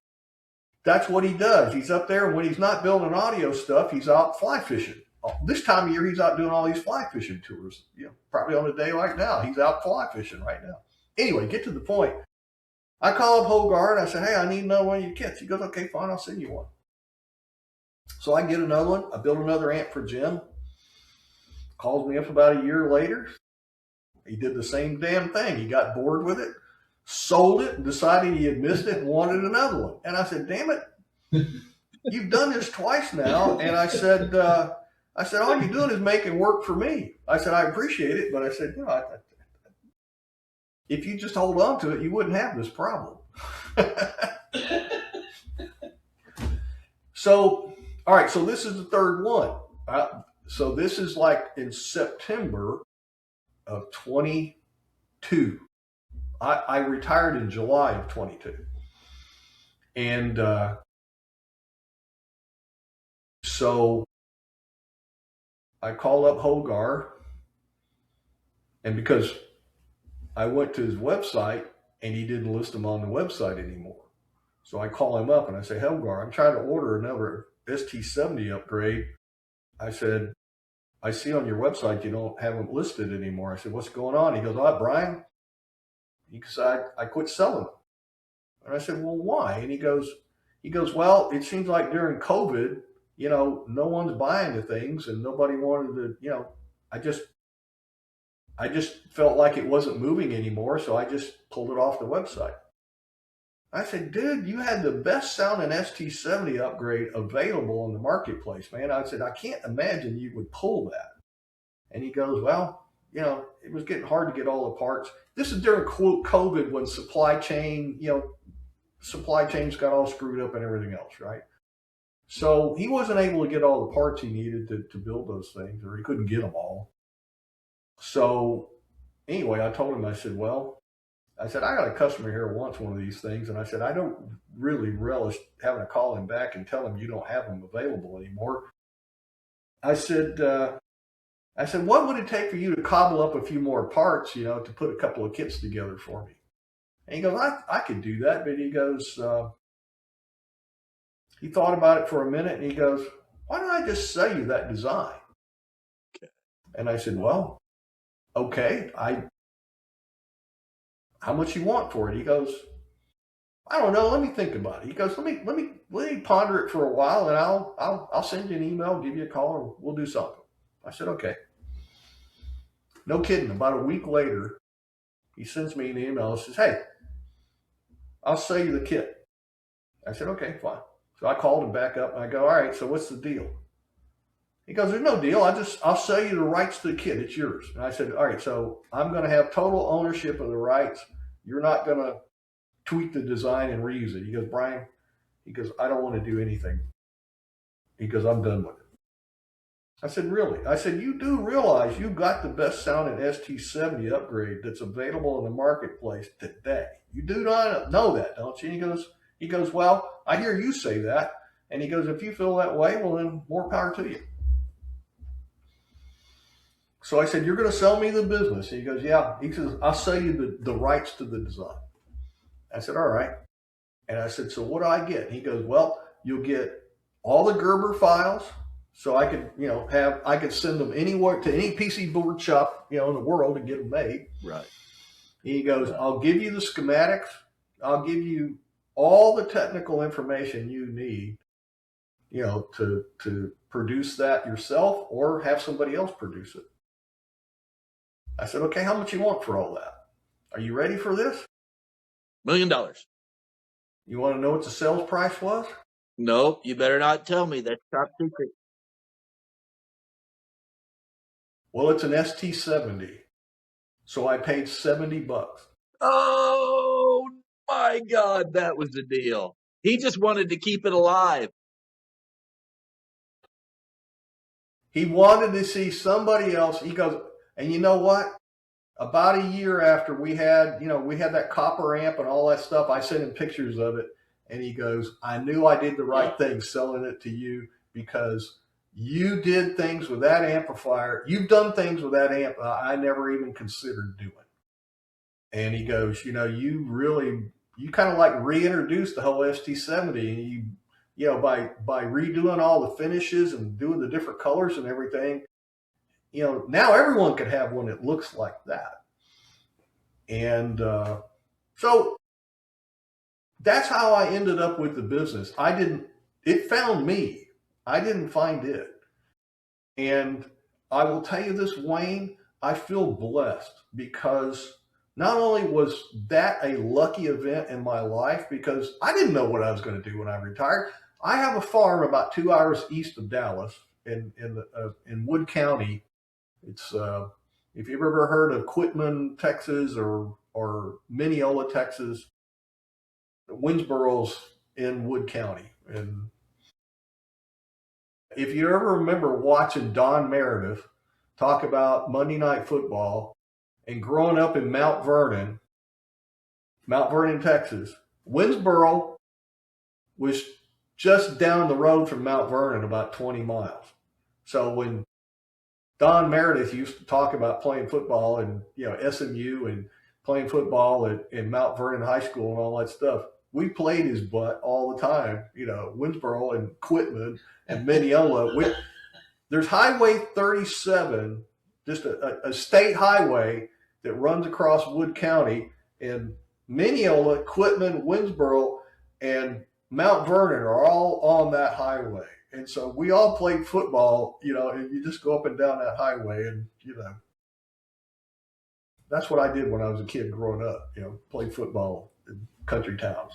that's what he does. He's up there, and when he's not building audio stuff, he's out fly fishing. This time of year, he's out doing all these fly fishing tours. Probably on a day like now, he's out fly fishing right now. Anyway, get to the point. I call up Hogar and I said, hey, I need another one of your kits. He goes, okay, fine, I'll send you one. So I get another one. I build another amp for Jim. Calls me up about a year later. He did the same damn thing. He got bored with it, sold it, decided he had missed it, and wanted another one. And I said, damn it, you've done this twice now. And I said, all you're doing is making work for me. I said, I appreciate it, but I said, if you just hold on to it, you wouldn't have this problem. So, all right, so this is the third one. So this is like in September of 22. I retired in July of 22. And so I called up Hogar, and because I went to his website and he didn't list them on the website anymore. So I call him up and I say, Hogar, I'm trying to order another ST70 upgrade. I said, I see on your website you don't have them listed anymore. I said, what's going on? He goes, Bryan, I quit selling them. And I said, well, why? And he goes, well, it seems like during COVID, no one's buying the things and nobody wanted to, I just felt like it wasn't moving anymore, so I just pulled it off the website. I said, dude, you had the best sounding ST70 upgrade available in the marketplace, man. I said, I can't imagine you would pull that. And he goes, well, it was getting hard to get all the parts. This is during COVID when supply chains got all screwed up and everything else, right? So he wasn't able to get all the parts he needed to build those things, or he couldn't get them all. So anyway, I told him, I said, I got a customer here who wants one of these things. And I said, I don't really relish having to call him back and tell him you don't have them available anymore. I said, what would it take for you to cobble up a few more parts, to put a couple of kits together for me? And he goes, I could do that. But he goes, he thought about it for a minute and he goes, why don't I just sell you that design? And I said, well, okay, how much you want for it? He goes, I don't know. Let me think about it. He goes, let me ponder it for a while, and I'll send you an email, give you a call, and we'll do something. I said, okay. No kidding. About a week later, he sends me an email and says, hey, I'll sell you the kit. I said, okay, fine. So I called him back up and I go, all right, so what's the deal? He goes, there's no deal. I'll sell you the rights to the kit. It's yours. And I said, all right, so I'm going to have total ownership of the rights. You're not going to tweak the design and reuse it. He goes, Bryan, he goes, I don't want to do anything. He goes, I'm done with it. I said, really? I said, you do realize you've got the best sounding ST70 upgrade that's available in the marketplace today. You do not know that, don't you? He goes, well, I hear you say that. And he goes, if you feel that way, well, then more power to you. So I said, you're going to sell me the business? He goes, yeah. He says, I'll sell you the rights to the design. I said, all right. And I said, so what do I get? And he goes, well, you'll get all the Gerber files. So I could, I could send them anywhere to any PC board shop, in the world and get them made. Right. He goes, I'll give you the schematics. I'll give you all the technical information you need, to produce that yourself or have somebody else produce it. I said, okay, how much you want for all that? Are you ready for this? $1 million. You want to know what the sales price was? Nope, you better not tell me. That's top secret. Well, it's an ST70. So I paid $70. Oh my God, that was the deal. He just wanted to keep it alive. He wanted to see somebody else. He goes, and you know what? About a year after we had that copper amp and all that stuff, I sent him pictures of it. And he goes, I knew I did the right thing selling it to you because you did things with that amplifier. You've done things with that amp I never even considered doing. And he goes, you kind of like reintroduced the whole ST70 and by redoing all the finishes and doing the different colors and everything, now everyone could have one that looks like that. And so that's how I ended up with the business. It found me. I didn't find it. And I will tell you this, Wayne, I feel blessed because not only was that a lucky event in my life, because I didn't know what I was going to do when I retired. I have a farm about 2 hours east of Dallas in Wood County. It's if you've ever heard of Quitman, Texas, or Mineola, Texas, Winsboro's in Wood County. And if you ever remember watching Don Meredith talk about Monday Night Football and growing up in Mount Vernon, Texas, Winsboro was just down the road from Mount Vernon, about 20 miles. So when Don Meredith used to talk about playing football and SMU and playing football in Mount Vernon High School and all that stuff, we played his butt all the time. Winsboro and Quitman and Mineola. There's Highway 37, just a state highway that runs across Wood County, and Mineola, Quitman, Winsboro, and Mount Vernon are all on that highway. And so we all played football, and you just go up and down that highway and, that's what I did when I was a kid growing up, played football in country towns.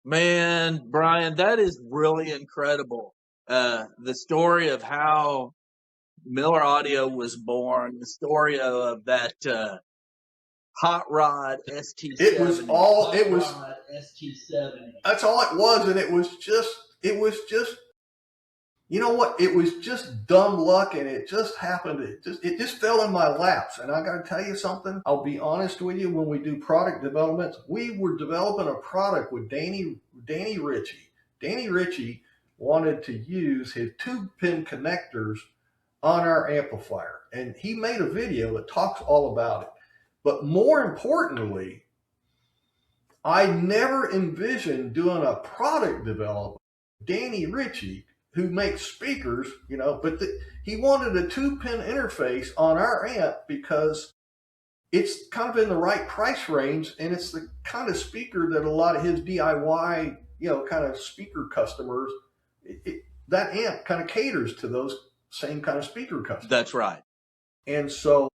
Man, Bryan, that is really incredible. The story of how Miller Audio was born, the story of that hot rod ST70. ST70. That's all it was. And it was just, you know what? It was just dumb luck, and it just happened. It just fell in my laps. And I got to tell you something. I'll be honest with you. When we do product development, we were developing a product with Danny Ritchie. Danny Ritchie wanted to use his 2-pin connectors on our amplifier, and he made a video that talks all about it. But more importantly, I never envisioned doing a product development. Danny Ritchie, who makes speakers, but he wanted a 2-pin interface on our amp because it's kind of in the right price range, and it's the kind of speaker that a lot of his DIY, kind of speaker customers, that amp kind of caters to those same kind of speaker customers. That's right. And so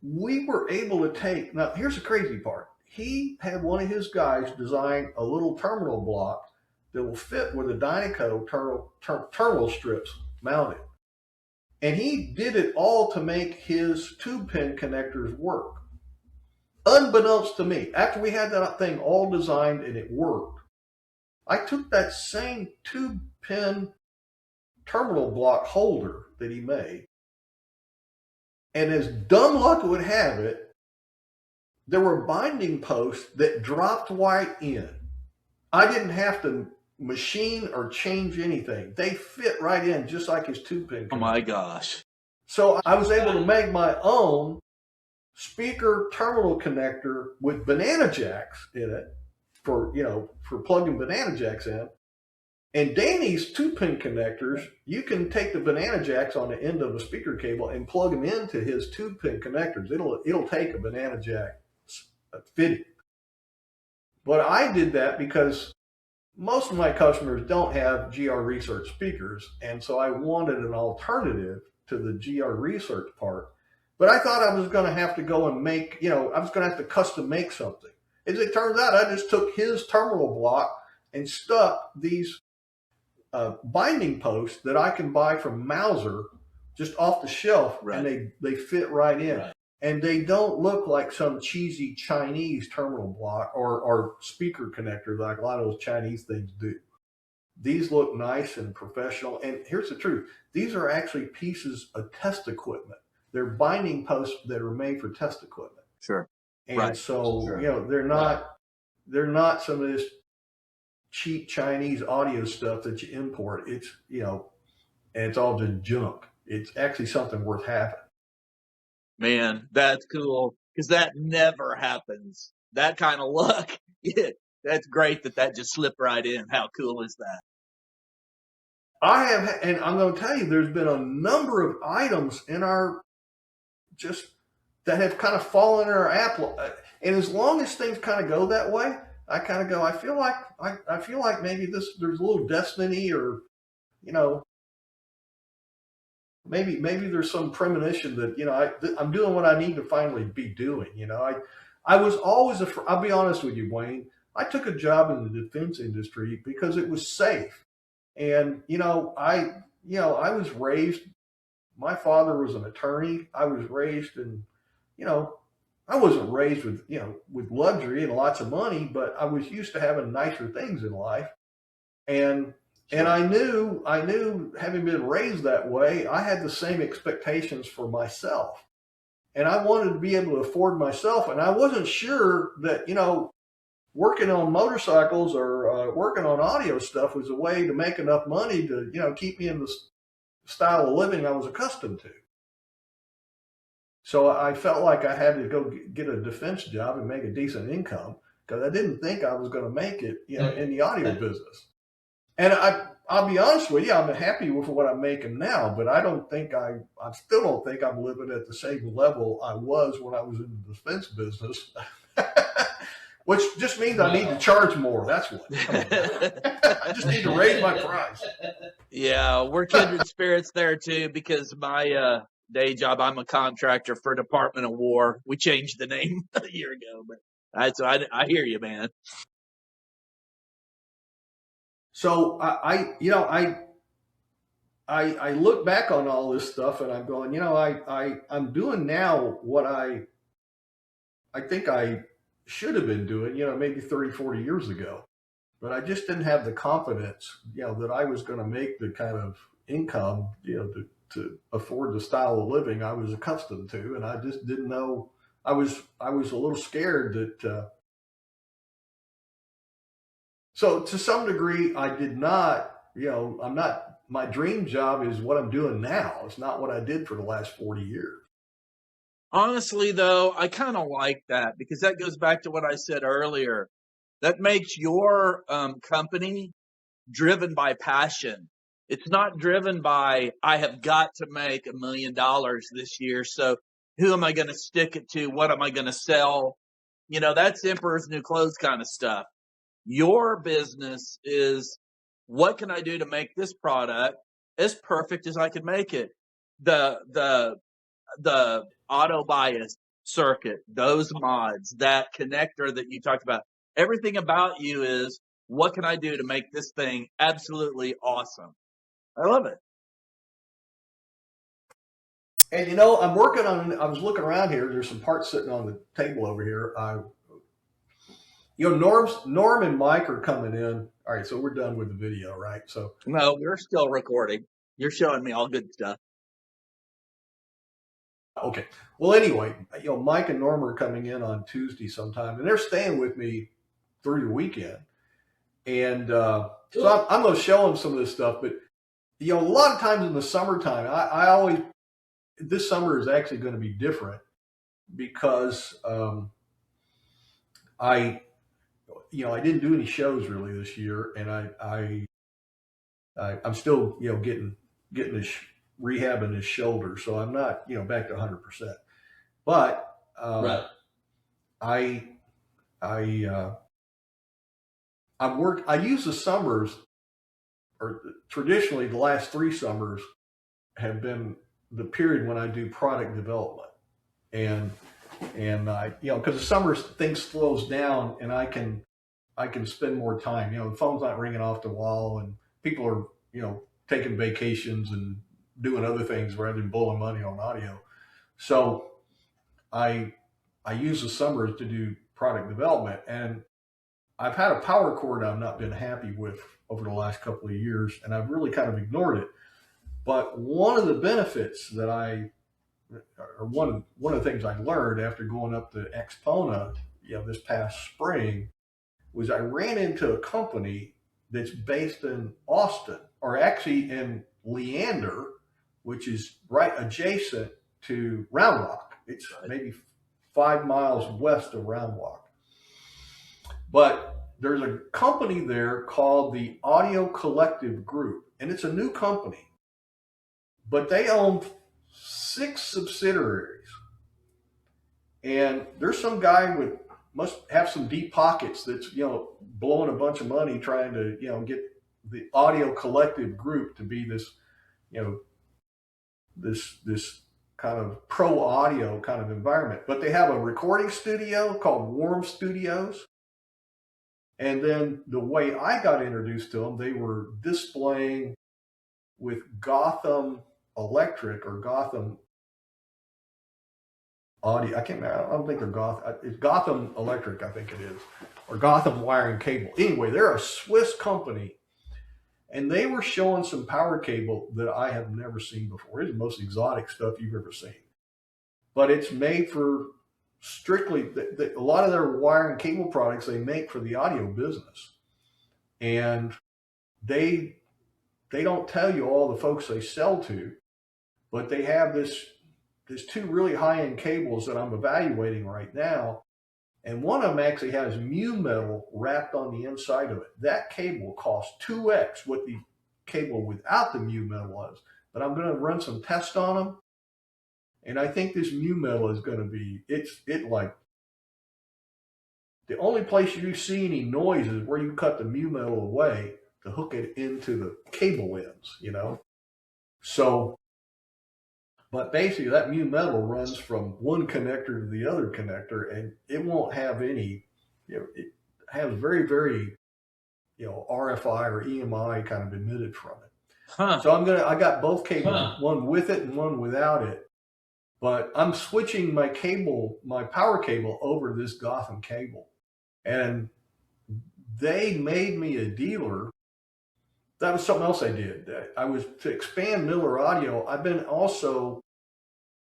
we were able to take, now here's the crazy part. He had one of his guys design a little terminal block that will fit with a Dynaco terminal strips mounted. And he did it all to make his 2-pin connectors work. Unbeknownst to me, after we had that thing all designed and it worked, I took that same 2-pin terminal block holder that he made, and as dumb luck would have it, there were binding posts that dropped right in. I didn't have to machine or change anything. They fit right in just like his 2-pin connector. Oh my gosh. So I was able to make my own speaker terminal connector with banana jacks in it for plugging banana jacks in. And Danny's 2-pin connectors, you can take the banana jacks on the end of a speaker cable and plug them into his 2-pin connectors. It'll take a banana jack fitting. But I did that because most of my customers don't have GR Research speakers, and so I wanted an alternative to the GR Research part. But I thought I was going to have to go and make, I was going to have to custom make something. As it turns out, I just took his terminal block and stuck these binding posts that I can buy from Mauser just off the shelf, right. And they fit right in. Right. And they don't look like some cheesy Chinese terminal block or speaker connector like a lot of those Chinese things do. These look nice and professional. And here's the truth. These are actually pieces of test equipment. They're binding posts that are made for test equipment. Sure. And right. so, Sure. They're not some of this cheap Chinese audio stuff that you import. It's, and it's all just junk. It's actually something worth having. Man, that's cool, because that never happens. That kind of luck. Yeah, that's great that just slipped right in. How cool is that? I have, and I'm going to tell you, there's been a number of items in our that have kind of fallen in our app. And as long as things kind of go that way, I kind of go, I feel like maybe there's a little destiny, or, maybe there's some premonition that, I'm doing what I need to finally be doing. I was always, I'll be honest with you, Wayne, I took a job in the defense industry because it was safe. And, I was raised, my father was an attorney. I was raised in, I wasn't raised with, with luxury and lots of money, but I was used to having nicer things in life. And I knew, having been raised that way, I had the same expectations for myself. And I wanted to be able to afford myself. And I wasn't sure that, working on motorcycles or working on audio stuff was a way to make enough money to, keep me in the style of living I was accustomed to. So I felt like I had to go get a defense job and make a decent income, because I didn't think I was going to make it, in the audio business. And I'll be honest with you, I'm happy with what I'm making now, but I still don't think I'm living at the same level I was when I was in the defense business, which just means I need to charge more. That's what. I just need to raise my price. Yeah, we're kindred spirits there too, because my day job, I'm a contractor for Department of War. We changed the name a year ago, but I hear you, man. So I look back on all this stuff and I'm going, I'm doing now what I think I should have been doing, maybe 30, 40 years ago, but I just didn't have the confidence, that I was going to make the kind of income, to afford the style of living I was accustomed to. And I just didn't know. I was a little scared that, so to some degree, I did not, my dream job is what I'm doing now. It's not what I did for the last 40 years. Honestly, though, I kind of like that, because that goes back to what I said earlier. That makes your company driven by passion. It's not driven by, I have got to make $1 million this year. So who am I going to stick it to? What am I going to sell? You know, that's Emperor's New Clothes kind of stuff. Your business is, what can I do to make this product as perfect as I can make it? The auto bias circuit, those mods, that connector that you talked about, everything about you is, what can I do to make this thing absolutely awesome? I love it. And you know, I'm working on. I was looking around here. There's some parts sitting on the table over here. You know, Norm and Mike are coming in. All right, so we're done with the video, right? So No, we're still recording. You're showing me all good stuff. okay. Well, anyway, you know, Mike and Norm are coming in on Tuesday sometime, and they're staying with me through the weekend. And so I'm going to show them some of this stuff. But you know, a lot of times in the summertime, I always, this summer is actually going to be different because I didn't do any shows really this year, and I'm still, you know, getting this rehabbing his shoulder, so I'm not, you know, back to 100%. But Right. I use the summers, or traditionally the last 3 summers have been the period when I do product development, and I, you know, because the summers things slows down, and I can spend more time. You know, the phone's not ringing off the wall, and people are, you know, taking vacations and doing other things rather than blowing money on audio. So I use the summers to do product development, and I've had a power cord I've not been happy with over the last couple of years, and I've really kind of ignored it. But one of the benefits that one of the things I learned after going up to Expona, you know, this past spring, was I ran into a company that's based in Austin, or actually in Leander, which is right adjacent to Round Rock. It's maybe 5 miles west of Round Rock. But there's a company there called the Audio Collective Group, and it's a new company, but they own 6 subsidiaries. And there's some guy with, must have some deep pockets, that's, you know, blowing a bunch of money trying to, you know, get the Audio Collective Group to be this, you know, this kind of pro audio kind of environment. But they have a recording studio called Warm Studios. And then the way I got introduced to them, they were displaying with Gotham Electric, or Gotham Audio. I can't remember. I don't think they're Gotham. It's Gotham Electric, I think it is, or Gotham Wiring Cable. Anyway, they're a Swiss company, and they were showing some power cable that I have never seen before. It's the most exotic stuff you've ever seen, but it's made for strictly a lot of their wire and cable products they make for the audio business, and they don't tell you all the folks they sell to, but they have there's 2 really high-end cables that I'm evaluating right now, and one of them actually has mu metal wrapped on the inside of it. That cable costs 2x what the cable without the mu metal is. But I'm going to run some tests on them, and I think this mu metal is going to be, it like, the only place you see any noise is where you cut the mu metal away to hook it into the cable ends, you know? So, but basically that mu metal runs from one connector to the other connector, and it won't have any, you know, it has very, very, you know, RFI or EMI kind of emitted from it. Huh. So I got both cables, one with it and one without it, but I'm switching my power cable over to this Gotham cable, and they made me a dealer. That was something else I did. I was, to expand Miller Audio, I've been also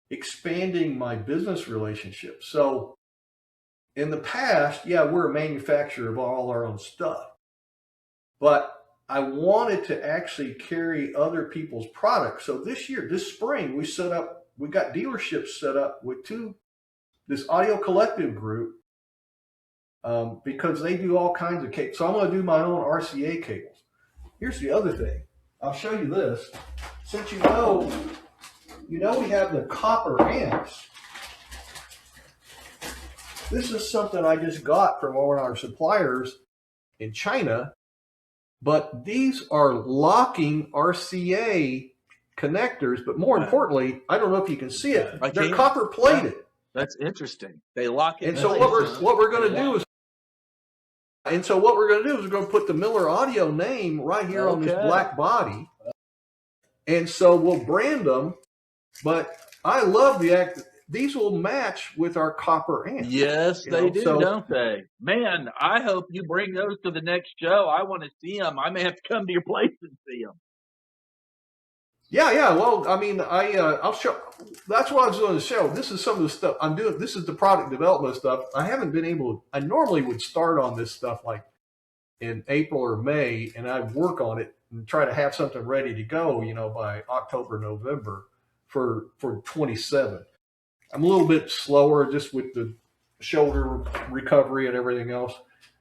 expanding my business relationships. So in the past, yeah, we're a manufacturer of all our own stuff, but I wanted to actually carry other people's products. So this spring, we got dealerships set up with this Audio Collective Group, because they do all kinds of cables. So I'm going to do my own RCA cables. Here's the other thing. I'll show you this. Since you know we have the copper amps. This is something I just got from one of our suppliers in China, but these are locking RCA connectors. But more importantly, I don't know if you can see it. They're copper plated. That's interesting. They lock it. And so what we're going to do is. And so what we're going to do is we're going to put the Miller Audio name right here on this black body. And so we'll brand them. But I love these will match with our copper amps. Yes, they do, don't they? Man, I hope you bring those to the next show. I want to see them. I may have to come to your place and see them. Yeah. Well, I mean, I'll show. That's what I was going to show. This is some of the stuff I'm doing. This is the product development stuff. I haven't been able to. I normally would start on this stuff like in April or May, and I'd work on it and try to have something ready to go, by October, November for 27. I'm a little bit slower just with the shoulder recovery and everything else.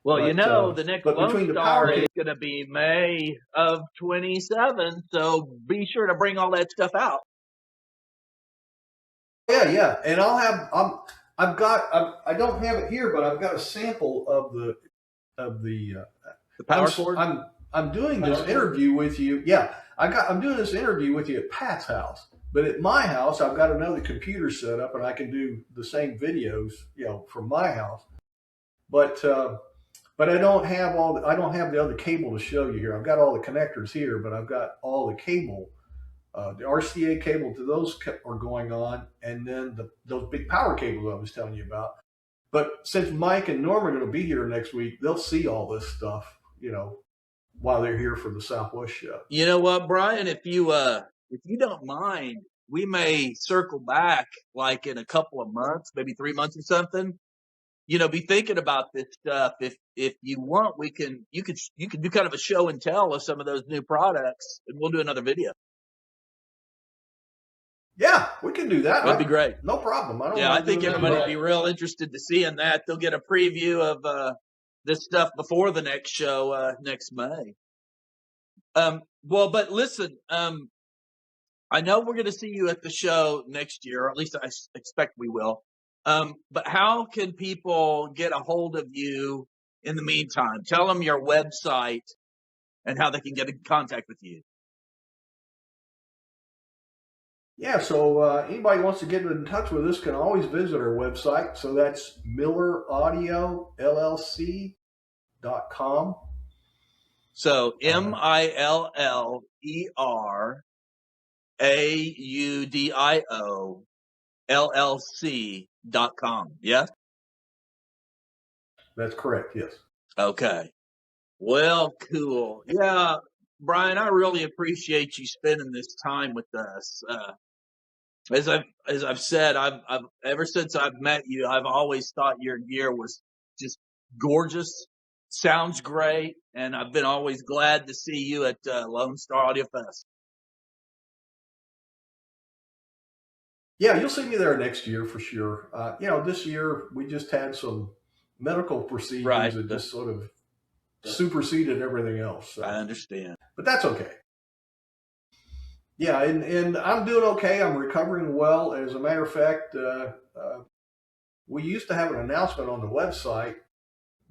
Well, the next Lone Star is going to be May of 27, so be sure to bring all that stuff out. Yeah, and I don't have it here, but I've got a sample of the power cord. I'm doing this interview with you. Yeah, I'm doing this interview with you at Pat's house, but at my house I've got another computer set up, and I can do the same videos, from my house, But I don't have the other cable to show you here. I've got all the connectors here, but I've got all the cable, the RCA cable to those are going on, and then those big power cables I was telling you about. But since Mike and Norm are going to be here next week, they'll see all this stuff, while they're here for the Southwest show. You know what, Brian? If you don't mind, we may circle back like in a couple of months, maybe 3 months or something. Be thinking about this stuff. If you want, you could do kind of a show and tell of some of those new products, and we'll do another video. Yeah, we can do that. That'd be great. No problem. I think everybody would be real interested to seeing that. They'll get a preview of this stuff before the next show next May. But listen, I know we're going to see you at the show next year, or at least I expect we will. But how can people get a hold of you in the meantime? Tell them your website and how they can get in contact with you. Yeah, so anybody wants to get in touch with us can always visit our website. So that's milleraudiolollc.com. So MillerAudiolollc.com. Yes? That's correct, yes. Okay. Well, cool. Yeah, Brian, I really appreciate you spending this time with us. As I've said, I've ever since I've met you, I've always thought your gear was just gorgeous, sounds great, and I've been always glad to see you at Lone Star Audio Fest. Yeah, you'll see me there next year for sure. This year we just had some medical procedures that just sort of superseded everything else. So. I understand. But that's okay. Yeah, and I'm doing okay. I'm recovering well. As a matter of fact, we used to have an announcement on the website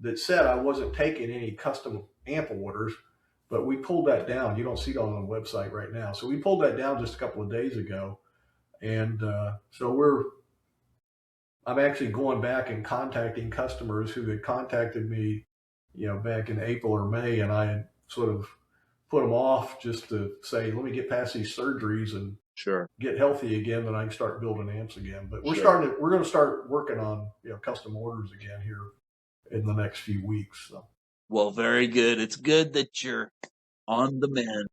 that said I wasn't taking any custom amp orders, but we pulled that down. You don't see it on the website right now. So we pulled that down just a couple of days ago. And so I'm actually going back and contacting customers who had contacted me, back in April or May, and I had sort of put them off just to say, let me get past these surgeries and get healthy again, then I can start building amps again. But we're going to start working on, custom orders again here in the next few weeks. So. Well, very good. It's good that you're on the mend.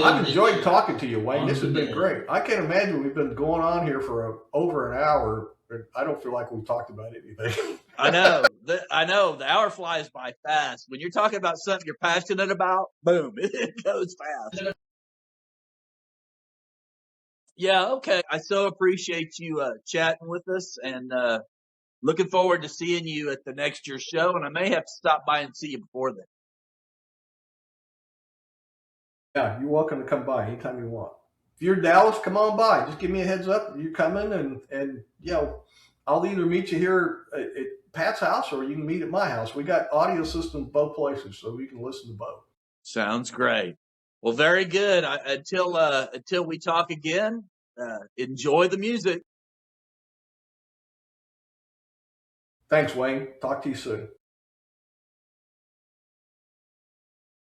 I've enjoyed talking to you, Wayne. This has been great. I can't imagine we've been going on here for over an hour. I don't feel like we've talked about anything. I know. The hour flies by fast. When you're talking about something you're passionate about, boom, it goes fast. Yeah, okay. I so appreciate you chatting with us, and looking forward to seeing you at the next year's show. And I may have to stop by and see you before then. Yeah, you're welcome to come by anytime you want. If you're in Dallas, come on by. Just give me a heads up. You're coming, and I'll either meet you here at Pat's house or you can meet at my house. We got audio systems both places, so we can listen to both. Sounds great. Well, very good. Until we talk again, enjoy the music. Thanks, Wayne. Talk to you soon.